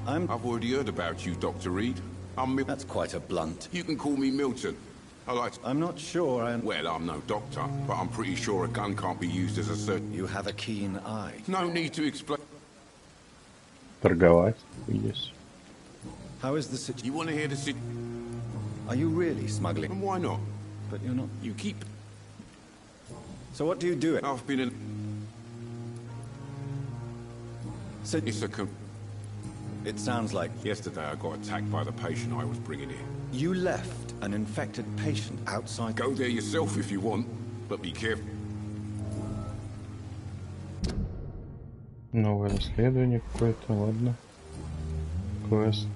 Speaker 15: I've already heard about you, Dr. Reed. I'm Milton.
Speaker 12: That's quite a blunt.
Speaker 15: You can call me Milton.
Speaker 12: I'm not sure I...
Speaker 15: Well, I'm no doctor, but I'm pretty sure a gun can't be used as a surgeon.
Speaker 12: You have a keen eye.
Speaker 15: No need to explain.
Speaker 1: Торговать есть.
Speaker 12: How is the situation?
Speaker 15: You want to hear the sit?
Speaker 12: Are you really smuggling?
Speaker 15: And why not?
Speaker 12: But you're not.
Speaker 15: You keep.
Speaker 12: So what do you do?
Speaker 15: I've been in.
Speaker 12: So
Speaker 15: It's a.
Speaker 12: It sounds like
Speaker 15: Yesterday I got attacked by the patient I was bringing in.
Speaker 12: you left an infected patient outside.
Speaker 15: Go there yourself if you want, but be careful.
Speaker 1: Новое расследование какое-то, ладно. Квест.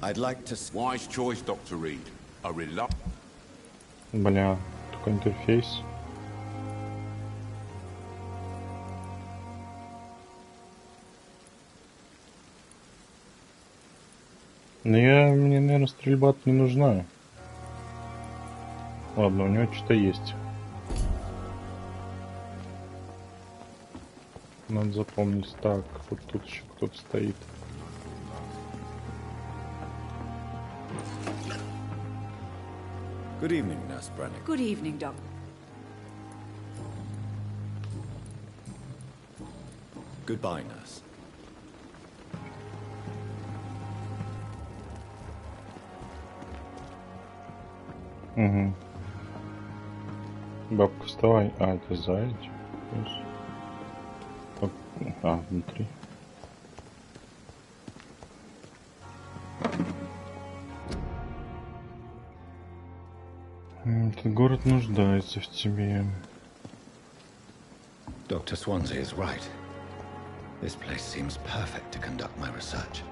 Speaker 12: I'd like to...
Speaker 15: Wise choice, Dr. Reed. A reluctant.
Speaker 1: Бля, такой интерфейс. Но мне, наверное, стрельба не нужна. Ладно, у него что-то есть. Надо запомнить. Так, вот тут еще кто-то стоит.
Speaker 12: Good evening, Nurse Brennick.
Speaker 14: Good evening, Doc.
Speaker 12: Goodbye, Nurse.
Speaker 1: Угу. Бабка, вставай. А, это зайчик. А, внутри. Этот город нуждается в тебе.
Speaker 2: Dr. Swansea is right. This place seems perfect to conduct my research.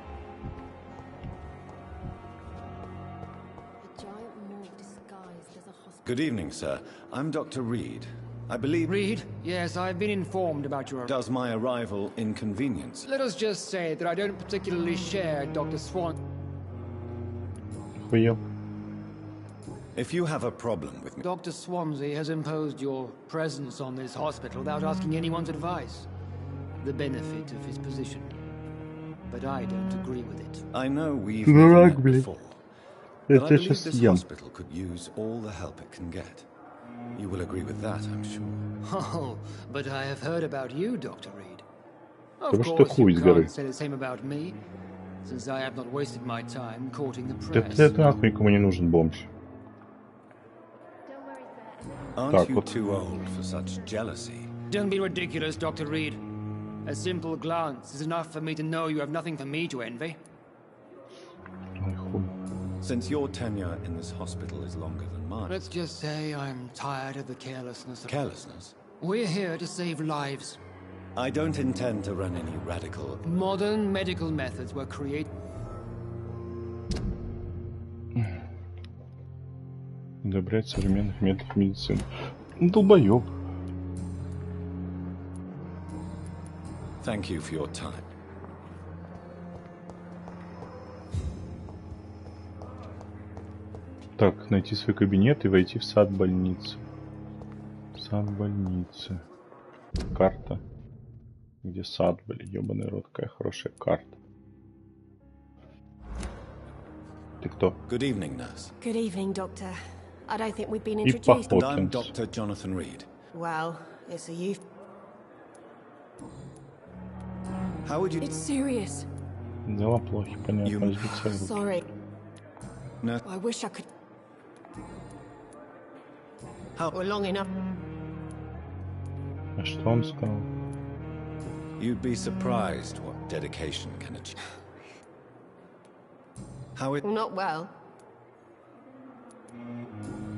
Speaker 12: Good evening, sir. I'm Dr. Reed. I believe...
Speaker 16: Reed? Yes, I've been informed about your...
Speaker 12: Does my arrival inconvenience?
Speaker 16: Let us just say that I don't particularly share Dr. Swan...
Speaker 12: If you have a problem with me...
Speaker 16: Dr. Swansea has imposed your presence on this hospital without asking anyone's advice. The benefit of his position. But I don't agree with it.
Speaker 12: I know we've met before. But I believe this hospital could use all the help it can get. You will agree with that, I'm sure.
Speaker 16: Oh, but I have heard about you, Dr. Reed. Of
Speaker 1: Потому
Speaker 16: course,
Speaker 1: что хуй
Speaker 16: you
Speaker 1: сгоры.
Speaker 16: can't say the same about me, since I have not wasted my time courting the press.
Speaker 1: Это нахуй никому не нужен бомж.
Speaker 12: Aren't you too old for such jealousy?
Speaker 16: Don't be ridiculous, Dr. Reed. A simple glance is enough for me to know you have nothing for me to envy.
Speaker 12: Since your tenure in this hospital is longer than mine...
Speaker 16: Let's just say I'm tired of the carelessness of...
Speaker 12: Carelessness?
Speaker 16: We're here to save lives.
Speaker 12: I don't intend to run any radical...
Speaker 16: Modern medical methods were created...
Speaker 1: Одобрять современных методов медицины. Долбоёб.
Speaker 12: Thank you for your time.
Speaker 1: Так, найти свой кабинет и войти в сад больницы. Сад больницы. Карта. Где сад, блин, ёбаный рот, какая хорошая карта. Ты кто?
Speaker 12: Good evening, nurse.
Speaker 17: Good evening, Doctor. I don't think we've been
Speaker 1: И
Speaker 17: introduced.
Speaker 12: And I'm Dr. Jonathan Reed.
Speaker 17: Well, it's a youth.
Speaker 12: How would you...
Speaker 17: It's serious.
Speaker 1: Дела плохи, понятно. Разбиться руки.
Speaker 17: Sorry.
Speaker 12: No.
Speaker 17: I wish I could...
Speaker 12: How...
Speaker 17: Or long enough.
Speaker 1: А что он сказал?
Speaker 12: You'd be surprised what dedication can achieve. How it...
Speaker 17: Not well.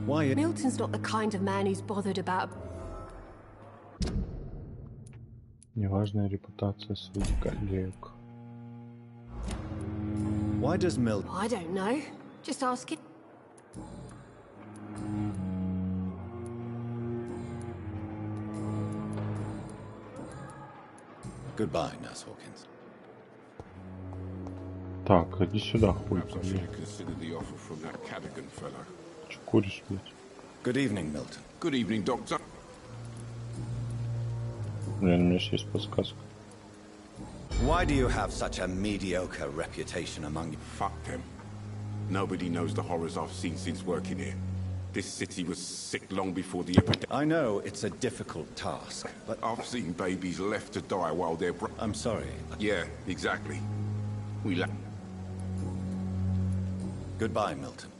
Speaker 12: Why it...
Speaker 17: Milton's not the kind of man who's bothered about...
Speaker 1: Неважная репутация среди коллег.
Speaker 12: Why does Milton...
Speaker 17: I don't know. Just ask it.
Speaker 12: Goodbye, Nurse Hawkins.
Speaker 1: Так, иди сюда, хуй. Че куришь, блядь?
Speaker 12: Good evening, Milton.
Speaker 15: Good evening, Doctor.
Speaker 1: Блин, у меня есть подсказка.
Speaker 12: Why do you have such a mediocre reputation among you?
Speaker 15: Fuck them. Nobody knows the horrors I've seen since working here. This city was sick long before the epidemic.
Speaker 12: I know it's a difficult task, but
Speaker 15: I've seen babies left to die while they're...
Speaker 12: I'm sorry.
Speaker 15: Yeah, exactly. We
Speaker 12: Goodbye, Milton.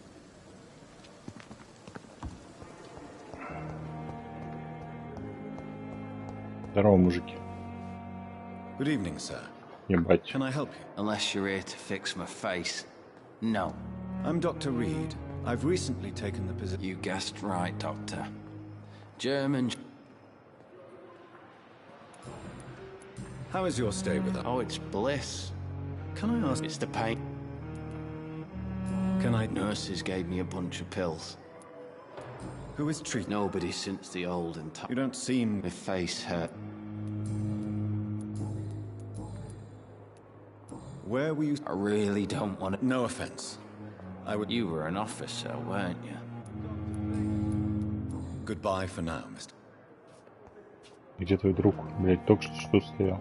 Speaker 1: Здорово, мужики.
Speaker 12: Good evening, sir.
Speaker 1: Ебать.
Speaker 12: Can I help you?
Speaker 10: Unless you're here to fix my face. No.
Speaker 12: I'm Dr. Reed. I've recently taken the position...
Speaker 10: You guessed right, Doctor. German...
Speaker 12: How is your stay with us?
Speaker 10: Oh, it's bliss.
Speaker 12: Can I ask...
Speaker 10: It's the pain.
Speaker 12: Can I...
Speaker 10: Nurses gave me a bunch of pills.
Speaker 12: Who is treating...
Speaker 10: Nobody since the old and...
Speaker 12: You don't seem...
Speaker 10: My face hurt.
Speaker 12: Where were you...
Speaker 10: I really don't want to...
Speaker 12: No offense. I would...
Speaker 10: You were an officer, weren't you?
Speaker 12: Goodbye for now, Mr.
Speaker 1: Где твой друг? Блять, только что стоял.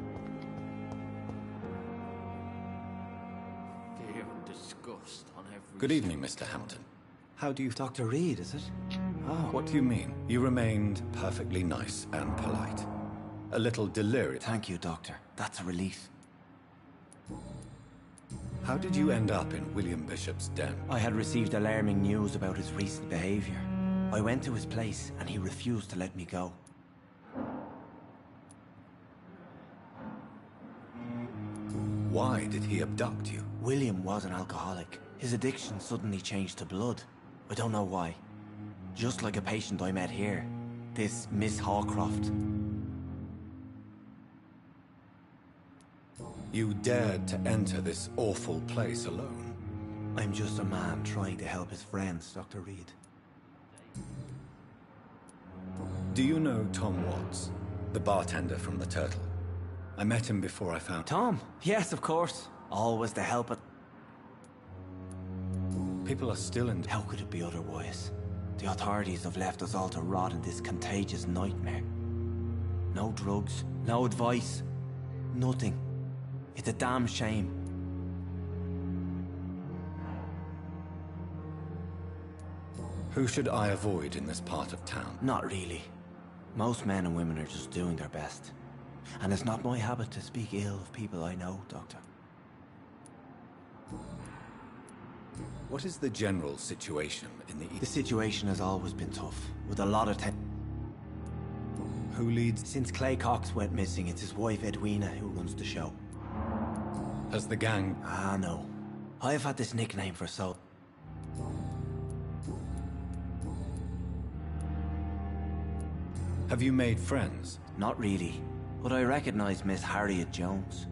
Speaker 10: Fear and disgust on every...
Speaker 12: Good evening, Mr. Hampton. How do you...
Speaker 4: Dr. Reed, is it? Oh.
Speaker 12: What do you mean? You remained perfectly nice and polite. A little delirious.
Speaker 4: Thank you, Doctor. That's a relief.
Speaker 12: How did you end up in William Bishop's den?
Speaker 4: I had received alarming news about his recent behavior. I went to his place and he refused to let me go.
Speaker 12: Why did he abduct you?
Speaker 4: William was an alcoholic. His addiction suddenly changed to blood. I don't know why. Just like a patient I met here. This Miss Hawcroft.
Speaker 12: You dared to enter this awful place alone.
Speaker 4: I'm just a man trying to help his friends, Dr. Reed.
Speaker 12: Do you know Tom Watts? The bartender from the Turtle? I met him before I found...
Speaker 4: Tom? Yes, of course. Always to help it.
Speaker 12: People are still in...
Speaker 4: How could it be otherwise? The authorities have left us all to rot in this contagious nightmare. No drugs, no advice, nothing. It's a damn shame.
Speaker 12: Who should I avoid in this part of town?
Speaker 4: Not really. Most men and women are just doing their best. And it's not my habit to speak ill of people I know, Doctor.
Speaker 12: What is the general situation in the East?
Speaker 4: The situation has always been tough, with a lot of
Speaker 12: Who leads?
Speaker 4: Since Clay Cox went missing, it's his wife Edwina who runs the show.
Speaker 12: Has the gang...
Speaker 4: Ah, no. I've had this nickname for so...
Speaker 12: Have you made friends?
Speaker 4: Not really, but I recognize Miss Harriet Jones.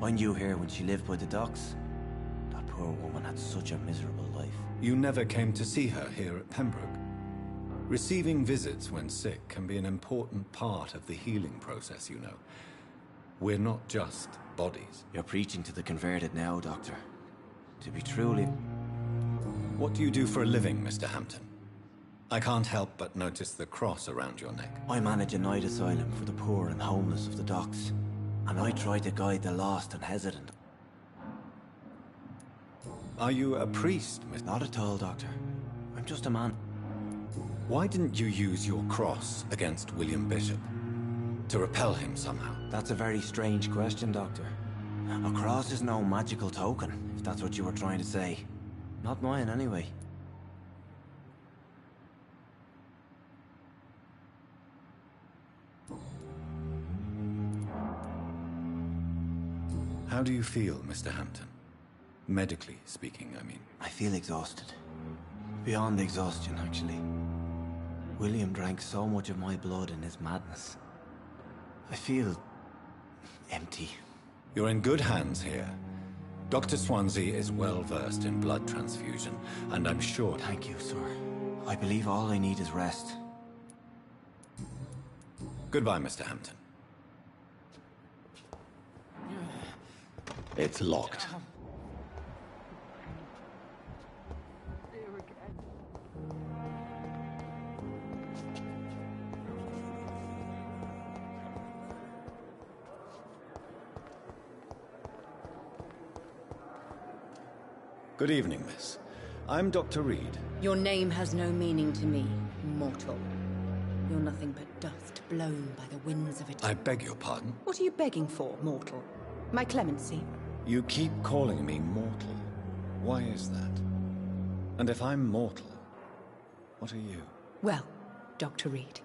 Speaker 4: I knew her when she lived by the docks. That poor woman had such a miserable life.
Speaker 12: You never came to see her here at Pembroke. Receiving visits when sick can be an important part of the healing process, you know. We're not just bodies.
Speaker 4: You're preaching to the converted now, Doctor. To be truly...
Speaker 12: What do you do for a living, Mr. Hampton? I can't help but notice the cross around your neck.
Speaker 4: I manage a night asylum for the poor and homeless of the docks. And I try to guide the lost and hesitant.
Speaker 12: Are you a priest, Miss?
Speaker 4: Not at all, Doctor. I'm just a man.
Speaker 12: Why didn't you use your cross against William Bishop? To repel him somehow?
Speaker 4: That's a very strange question, Doctor. A cross is no magical token, if that's what you were trying to say. Not mine, anyway.
Speaker 12: How do you feel, Mr. Hampton? Medically speaking, I mean.
Speaker 4: I feel exhausted. Beyond exhaustion, actually. William drank so much of my blood in his madness. I feel... empty.
Speaker 12: You're in good hands here. Dr. Swansea is well versed in blood transfusion, and I'm sure...
Speaker 4: Thank you, sir. I believe all I need is rest.
Speaker 12: Goodbye, Mr. Hampton. It's locked. Good evening, miss. I'm Dr. Reed.
Speaker 14: Your name has no meaning to me, mortal. You're nothing but dust blown by the winds of
Speaker 12: I beg your pardon?
Speaker 14: What are you begging for, mortal? My clemency?
Speaker 12: You keep calling me mortal. Why is that? And if I'm mortal, what are you?
Speaker 14: Well, Dr. Reed.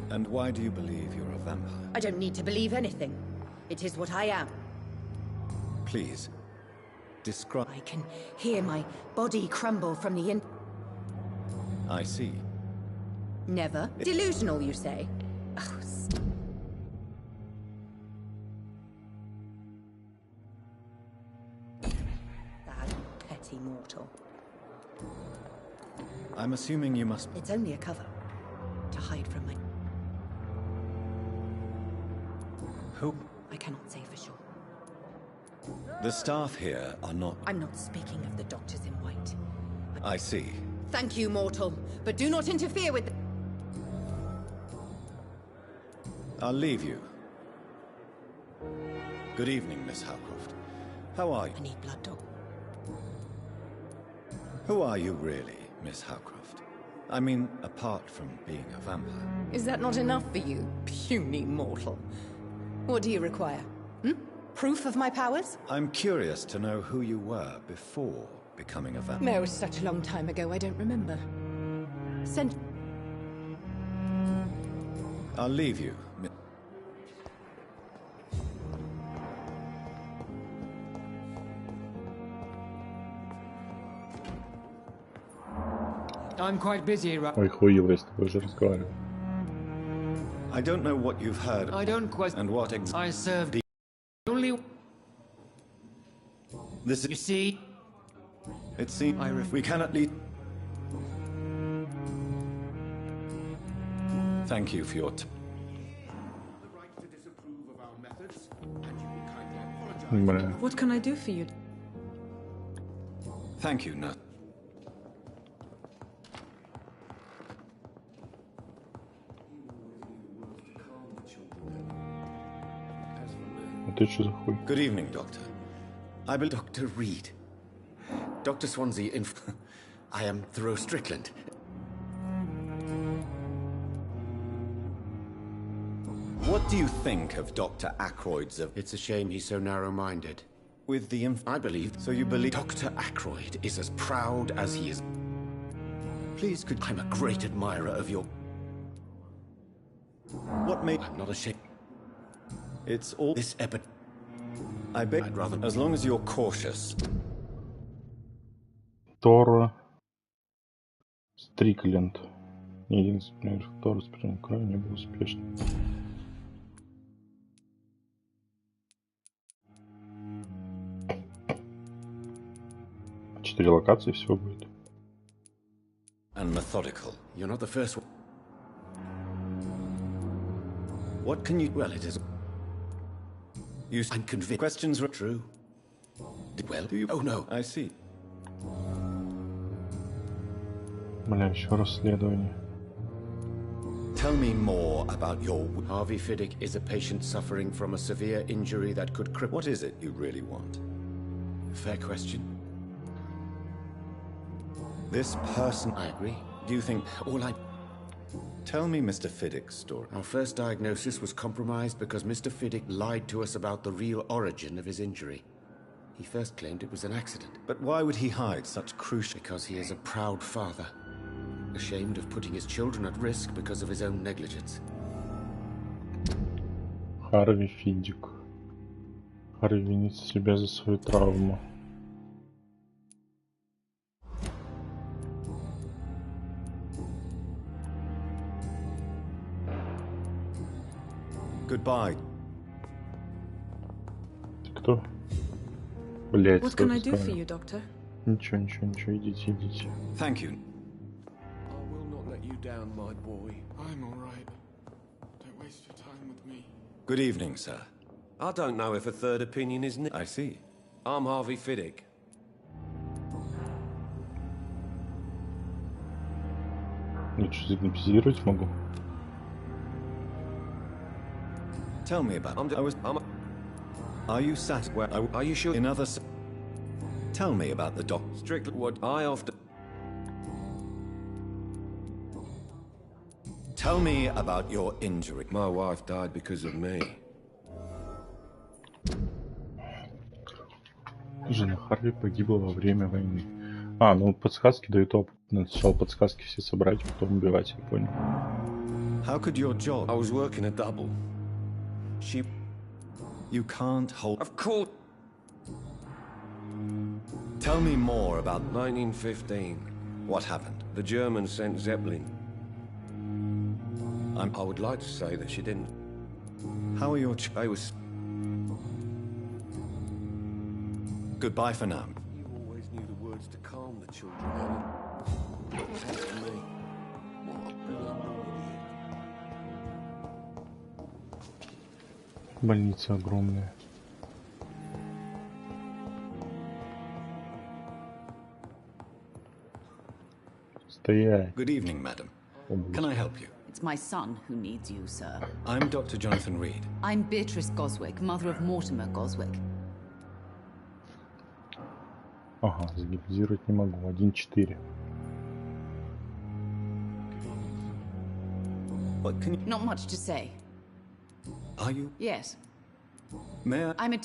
Speaker 12: And why do you believe you're a vampire?
Speaker 14: I don't need to believe anything. It is what I am.
Speaker 12: Please, describe...
Speaker 14: I can hear my body crumble from the
Speaker 12: I see.
Speaker 14: Never. Delusional, you say? Oh, bad, petty mortal.
Speaker 12: I'm assuming you must...
Speaker 14: It's only a cover. To hide from my...
Speaker 12: Who?
Speaker 14: I cannot say for sure.
Speaker 12: The staff here are not...
Speaker 14: I'm not speaking of the doctors in white.
Speaker 12: I see.
Speaker 14: Thank you, mortal, but do not interfere with...
Speaker 12: I'll leave you. Good evening, Miss Howcroft. How are you?
Speaker 14: I need blood, dog.
Speaker 12: Who are you really, Miss Howcroft? I mean, apart from being a vampire.
Speaker 3: Is that not enough for you, puny mortal? What do you require? Proof of my powers?
Speaker 12: I'm curious to know who you were before becoming a vampire.
Speaker 3: It was such a long time ago, I don't remember.
Speaker 12: I'll leave you.
Speaker 16: I'm quite busy, right?
Speaker 1: Ой, хуёво, я с тобой уже разговаривал.
Speaker 12: I don't know what you've heard.
Speaker 16: I don't question.
Speaker 12: And what
Speaker 16: I served only.
Speaker 12: This.
Speaker 16: You see.
Speaker 12: It seems we cannot lead. Thank you for your
Speaker 13: What can I do for you?
Speaker 12: Thank you, Nut.
Speaker 1: Это что за хуй?
Speaker 12: Good evening, Doctor. I believe
Speaker 18: Dr. Reed. Dr. Swansea, I am Thoreau Strickland.
Speaker 12: What do you think of Dr. Ackroyd's of...
Speaker 18: It's a shame he's so narrow-minded.
Speaker 12: With the
Speaker 18: I believe...
Speaker 12: So you believe...
Speaker 18: Dr. Ackroyd is as proud as he is... Please, could... I'm a great admirer of your...
Speaker 12: What made...
Speaker 18: I'm not ashamed.
Speaker 12: It's all...
Speaker 18: This epic...
Speaker 12: I beg...
Speaker 18: I'd rather...
Speaker 12: As long as you're cautious.
Speaker 1: Тор Стрикленд. Единственный Тор с первым краем не был успешным. Четыре локации всего будет.
Speaker 12: And methodical.
Speaker 18: You're not the first one.
Speaker 12: What can you...
Speaker 18: Well, it is... I'm convinced.
Speaker 12: Questions were
Speaker 18: true. Well,
Speaker 12: do you...
Speaker 18: Oh, no.
Speaker 12: I see.
Speaker 1: Бля, еще расследование.
Speaker 18: Tell me more about your... Harvey Fiddick is a patient suffering from a severe injury that could cripple...
Speaker 12: What is it you really want?
Speaker 18: Fair question.
Speaker 12: This person...
Speaker 18: I agree.
Speaker 12: Do you think...
Speaker 18: All I...
Speaker 12: Tell me Mr. Fiddick's story.
Speaker 18: Our first diagnosis was compromised because Mr. Fiddick lied to us about the real origin of his injury. He first claimed it was an accident.
Speaker 12: But why would he hide such crucial...
Speaker 18: Because he is a proud father. Ashamed of putting his children at risk because of his own negligence.
Speaker 1: Харви Фиддик. Харви винит себя за свою травму.
Speaker 12: Goodbye.
Speaker 1: Ты кто? Блять,
Speaker 13: What can I do for you, Doctor?
Speaker 1: Ничего, идите.
Speaker 12: Thank you.
Speaker 9: I will not let you down, my boy. I'm all right. Don't waste your time with me.
Speaker 12: Good evening, sir.
Speaker 19: I don't know if a third opinion is...
Speaker 12: I see.
Speaker 19: I'm Harvey Fiddick.
Speaker 1: Я что, загипнотизировать могу?
Speaker 12: Tell me about... Are you sat where? Are you sure? In other. Tell me about the doc. Strictly what I often. Tell me about your injury.
Speaker 19: My wife died because of me.
Speaker 1: Жена Харви погибла во время войны. А, ну подсказки дают опыт. Надо сначала подсказки все собрать, потом убивать, я понял.
Speaker 12: How could your job?
Speaker 19: I was working a double. She...
Speaker 12: You can't hold...
Speaker 19: Of course...
Speaker 12: Tell me more about...
Speaker 19: 1915.
Speaker 12: What happened?
Speaker 19: The Germans sent Zeppelin. I would like to say that she didn't.
Speaker 12: How are your...
Speaker 19: I was...
Speaker 12: Goodbye for now.
Speaker 19: You always knew the words to calm the children, Helen. As for me, what a blundering idiot.
Speaker 1: Больница огромная. Стоять.
Speaker 12: Good evening, madam. Can I help you?
Speaker 7: It's my son who needs you, sir.
Speaker 12: I'm Dr. Jonathan Reed.
Speaker 7: I'm Beatrice Goswick, mother of Mortimer Goswick.
Speaker 1: Ага, загипнотизировать не могу. 1-4.
Speaker 12: What can you...
Speaker 7: Not much to say.
Speaker 12: Are you?
Speaker 7: Yes.
Speaker 12: May I...
Speaker 7: I'm a...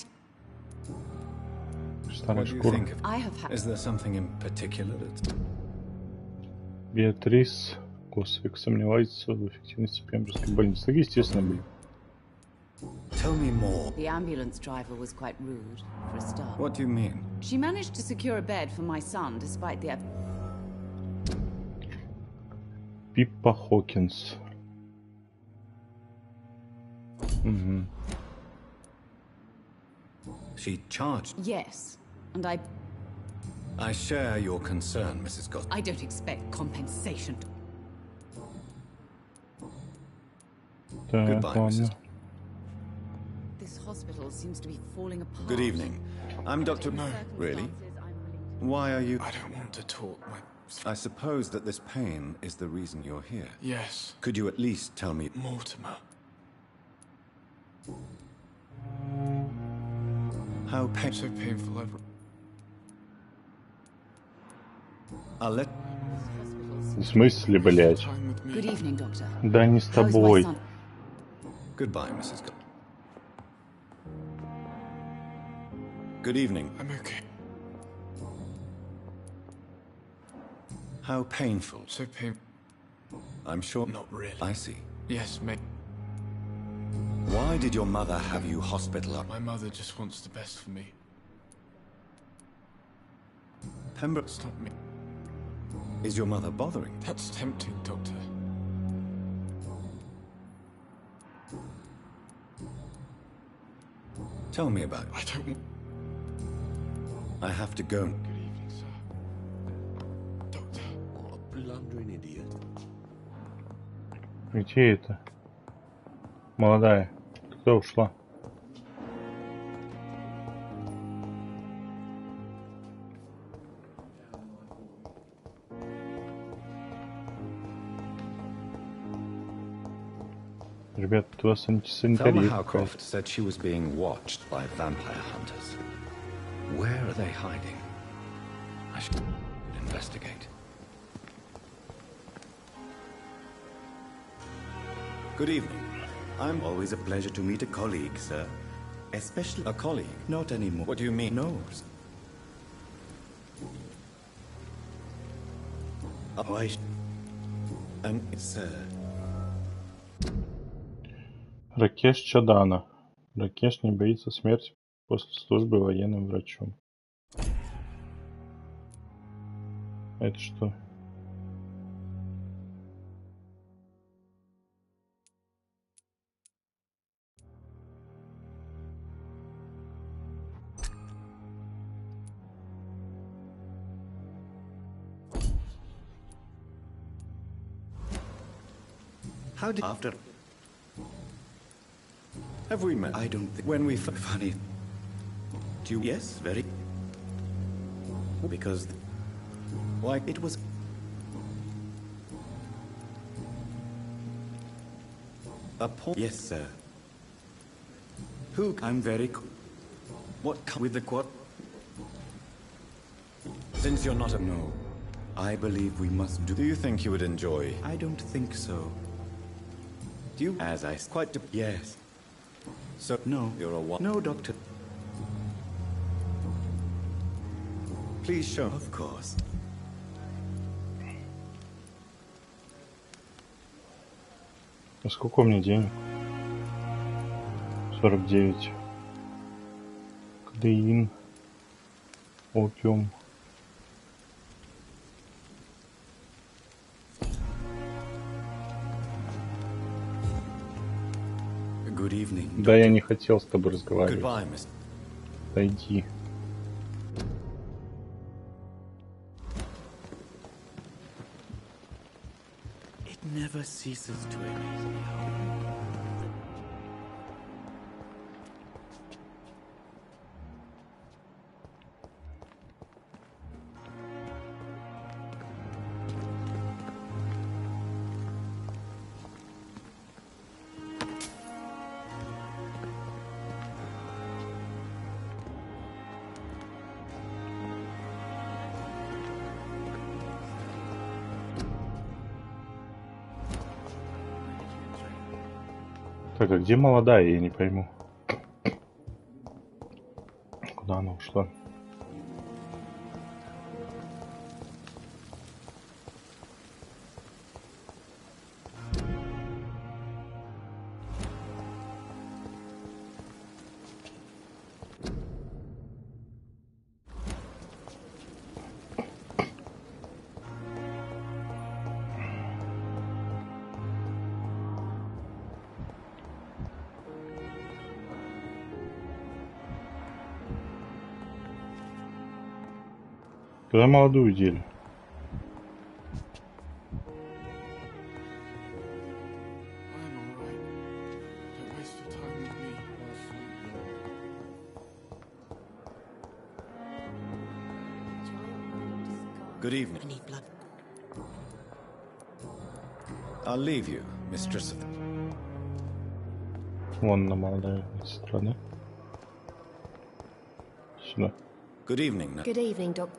Speaker 1: Старая
Speaker 12: What do you
Speaker 1: шкура.
Speaker 12: think of...
Speaker 7: I have had...
Speaker 12: Is there something in particular that's...
Speaker 1: Беатрис Госвик сомневается в эффективности Пемберской больницы. Так, естественно, были.
Speaker 12: Tell me more.
Speaker 7: The ambulance driver was quite rude, for a start.
Speaker 12: What do you mean?
Speaker 7: She managed to secure a bed for my son, despite the...
Speaker 1: Пиппа Хокинс. Угу.
Speaker 12: She charged...
Speaker 7: Yes, and
Speaker 12: I share your concern, Mrs. Goswick.
Speaker 7: I don't expect compensation.
Speaker 1: Так,
Speaker 12: Goodbye,
Speaker 1: ладно.
Speaker 12: Mrs.
Speaker 7: This hospital seems to be falling apart.
Speaker 12: Good evening. I'm Dr. No. Really? Why are you...
Speaker 20: I don't want to talk.
Speaker 12: I suppose that this pain is the reason you're here.
Speaker 20: Yes.
Speaker 12: Could you at least tell me...
Speaker 20: Mortimer.
Speaker 12: How
Speaker 20: So painful.
Speaker 12: I'll let...
Speaker 1: В смысле, блядь?
Speaker 7: Good evening, doctor.
Speaker 1: Да не с
Speaker 7: How is my
Speaker 1: тобой.
Speaker 7: son?
Speaker 12: Goodbye, Mrs. Good evening.
Speaker 20: I'm okay.
Speaker 12: How painful.
Speaker 20: So painful.
Speaker 12: I'm sure...
Speaker 20: Not really.
Speaker 12: I see.
Speaker 20: Yes, mate.
Speaker 12: Why did your mother have you hospitalized?
Speaker 20: My mother just wants the best for me.
Speaker 12: Pembroke...
Speaker 20: It's not me.
Speaker 12: Is your mother bothering?
Speaker 20: That's tempting, Doctor.
Speaker 12: Tell me about it.
Speaker 20: I don't want...
Speaker 12: I have to go.
Speaker 20: Good evening, sir. Doctor.
Speaker 19: What a blundering idiot.
Speaker 1: Где это? Молодая. Кто ушла? Ребят, у вас
Speaker 12: Thelma
Speaker 1: санитария.
Speaker 12: Howcroft said she was being watched by vampire hunters. Where are they hiding? I should investigate. Good evening. I'm
Speaker 18: Always a pleasure to meet a colleague, sir. Especially
Speaker 12: a colleague.
Speaker 18: Not anymore.
Speaker 12: What do you mean?
Speaker 18: No. Why? And sir.
Speaker 1: Ракеш Чадана. Ракеш не боится смерти после службы военным врачом. Это что?
Speaker 18: How did... After...
Speaker 12: Have we met?
Speaker 18: I don't think...
Speaker 12: When we...
Speaker 18: Funny.
Speaker 12: Do you...
Speaker 18: Yes, very... Because...
Speaker 12: Why?
Speaker 18: It was...
Speaker 12: A point?
Speaker 18: Yes, sir.
Speaker 12: Who...
Speaker 18: I'm very...
Speaker 12: What with the quad? Since you're not a...
Speaker 21: No. I believe we must do...
Speaker 12: Do you think you would enjoy...
Speaker 21: I don't think so.
Speaker 12: Do you...
Speaker 21: As I... Yes.
Speaker 12: So...
Speaker 21: No.
Speaker 12: You're a what?
Speaker 21: No, Doctor.
Speaker 12: Please show...
Speaker 21: Of course.
Speaker 1: А сколько у меня денег? 49. Кадеин. Опиум.
Speaker 21: Good evening.
Speaker 1: Да, я не хотел с тобой разговаривать.
Speaker 12: Goodbye, Mr.
Speaker 1: Отойди.
Speaker 21: It never ceases to amaze me.
Speaker 1: Так, а где молодая, я не пойму. Куда она ушла? Куда молодую дели?
Speaker 12: Good evening.
Speaker 14: I need blood.
Speaker 12: I'll leave you, mistress of...
Speaker 1: Вон она, молодая сестра, да? Сюда.
Speaker 12: Good evening.
Speaker 17: Good evening, Doc.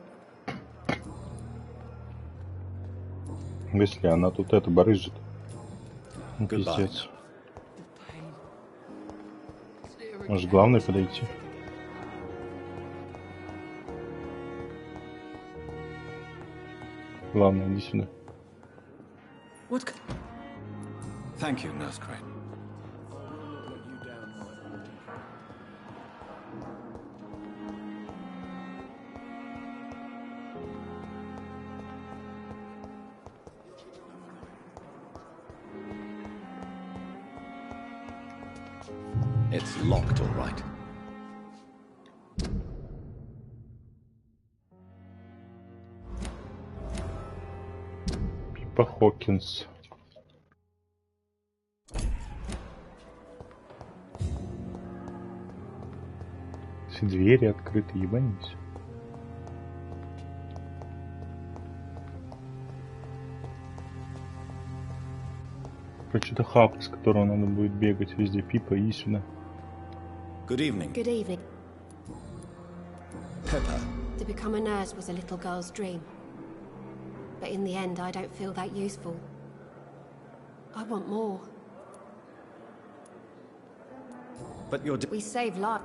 Speaker 1: Если она тут это барыжит. Ну, пиздец. Может, главное подойти? Главное, иди сюда.
Speaker 13: What?
Speaker 12: Thank you, Nurse Crane. It's locked, all right.
Speaker 1: Пипа Хокинс. Все двери открыты, ебанись. Что-то хаб, с которого надо будет бегать везде. Пипа и сюда.
Speaker 12: Good evening.
Speaker 17: Good evening.
Speaker 12: Pepper.
Speaker 17: To become a nurse was a little girl's dream. But in the end, I don't feel that useful. I want more.
Speaker 12: But you're...
Speaker 17: We save lives.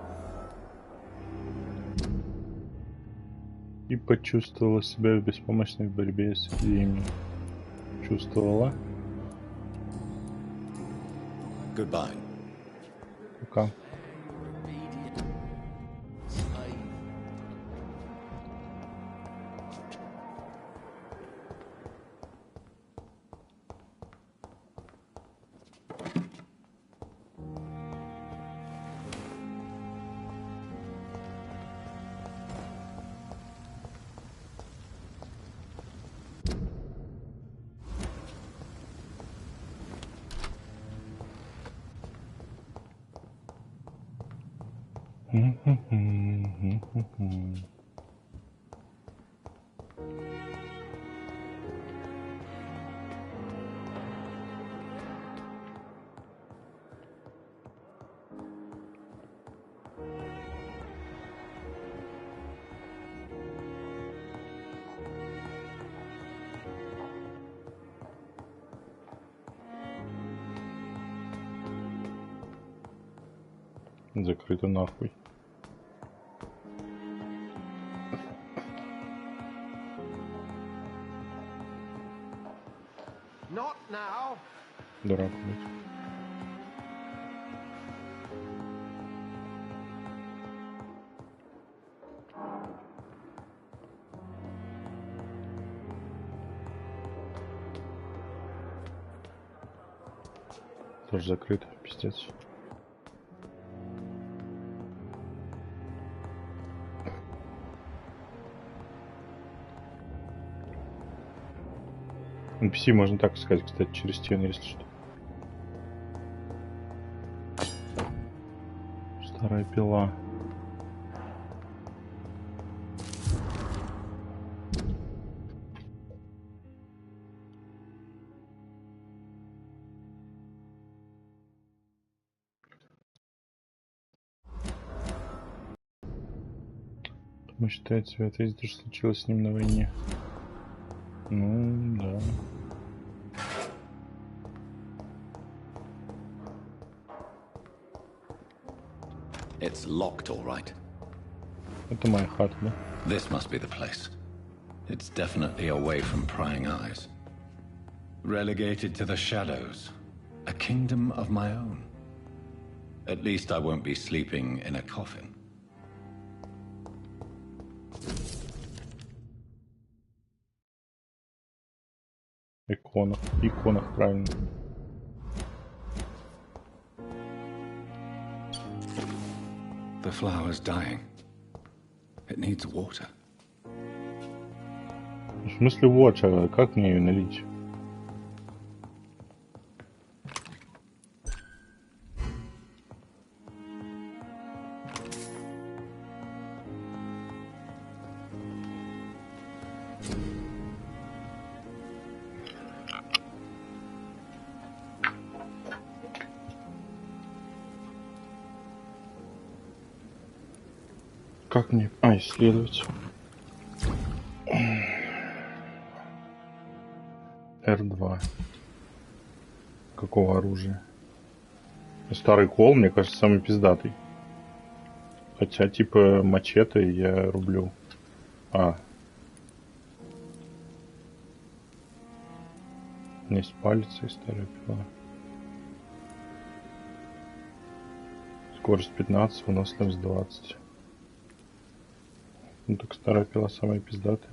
Speaker 1: И почувствовала себя беспомощной в борьбе с эпидемией. Чувствовала.
Speaker 12: Goodbye.
Speaker 1: Пока. Закрыто нахуй.
Speaker 6: Not now.
Speaker 1: Дурак, блядь. Тоже закрыто, пиздец. NPC можно так сказать, кстати, через стены, если что. Старая пила. Он считает себя ответить, что случилось с ним на войне. Ну, да.
Speaker 12: It's locked, all right.
Speaker 1: Это моя хата, да?
Speaker 12: This must be the place. It's definitely away from prying eyes. Relegated to the shadows. A kingdom of my own. At least I won't be sleeping in a coffin.
Speaker 1: Иконах, правильно.
Speaker 12: The flower's dying. It needs water.
Speaker 1: В смысле water? Как мне ее налить? Как мне... исследовать. R2. Какого оружия? Старый кол, мне кажется, самый пиздатый. Хотя, типа, мачете я рублю. Есть палец и старая пила. Скорость 15, выносливость 20. Ну так старая пила самая пиздатая.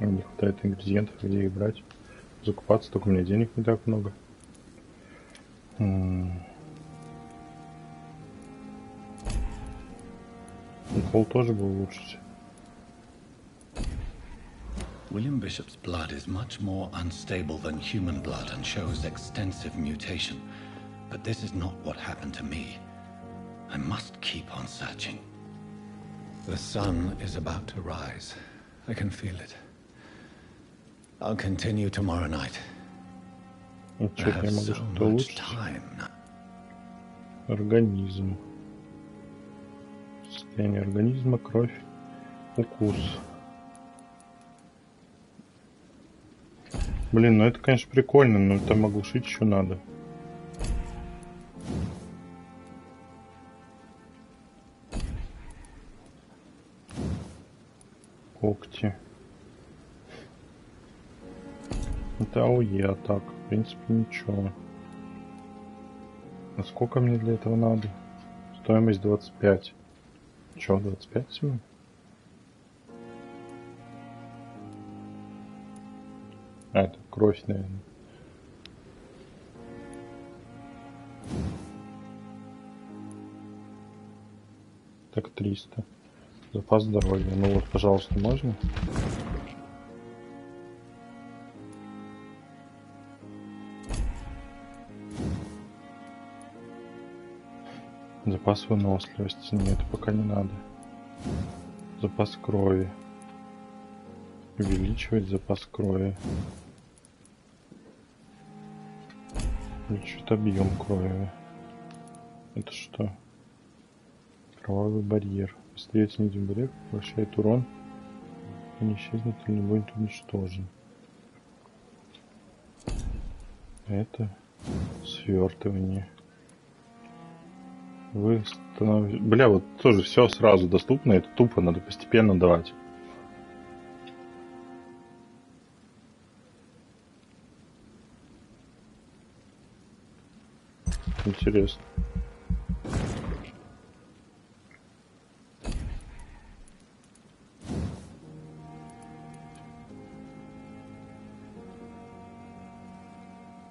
Speaker 1: Не хватает ингредиентов, где их брать. Закупаться, только у меня денег не так много. Кол тоже был улучшить.
Speaker 12: William Bishop's blood is much more unstable than human blood and shows extensive mutation. But this is not what happened to me. I must keep on searching. The sun is about to rise. I can feel it. I'll continue tomorrow night.
Speaker 1: Вот что-то я могу что-то улучшить. Организм. Состояние организма, кровь, укус. Блин, ну это, конечно, прикольно, но там оглушить еще надо. Когти. Это АОЕ атак. В принципе, ничего. А сколько мне для этого надо? Стоимость 25. Че, 25 всего? Это кровь, наверное. Так, 300. Запас здоровья. Ну вот, пожалуйста, можно? Запас выносливости. Нет, пока не надо. Запас крови. Увеличивать запас крови. Увеличивать объем крови. Это что? Кровавый барьер. Остается невидимый барьер, повышает урон. Он исчезнет или не будет уничтожен. Это свертывание. Вы становитесь... Бля, вот тоже все сразу доступно. Это тупо, надо постепенно давать. Интересно.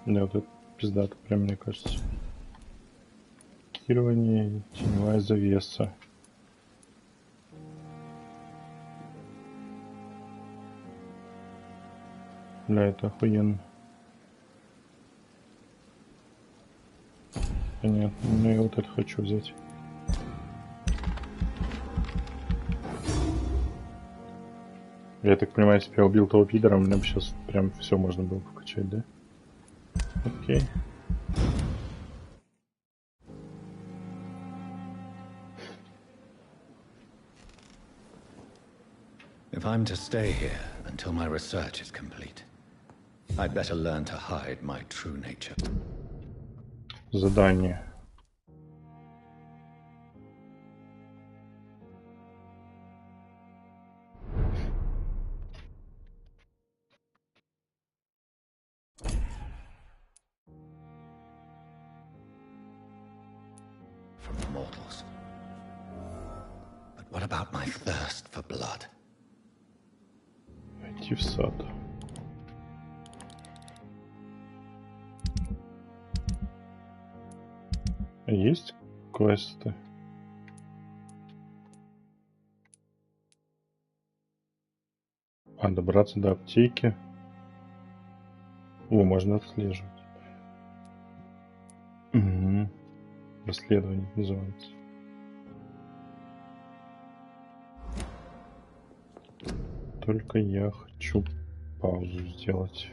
Speaker 1: Да, вот это пиздато, прям мне кажется. Кирование, теневая завеса. Бля, это охуенно. Понятно, ну я вот это хочу взять. Я так понимаю, если бы я убил того пидора, мне бы сейчас прям все можно было покачать, да? Окей.
Speaker 12: If I'm to stay here until my research is complete, I'd better learn to hide my true nature.
Speaker 1: Задание.
Speaker 12: From mortals. But what about my thirst for blood?
Speaker 1: Пойти в сад. Есть квесты? А, добраться до аптеки. О, можно отслеживать. Угу. Расследование называется. Только я хочу паузу сделать.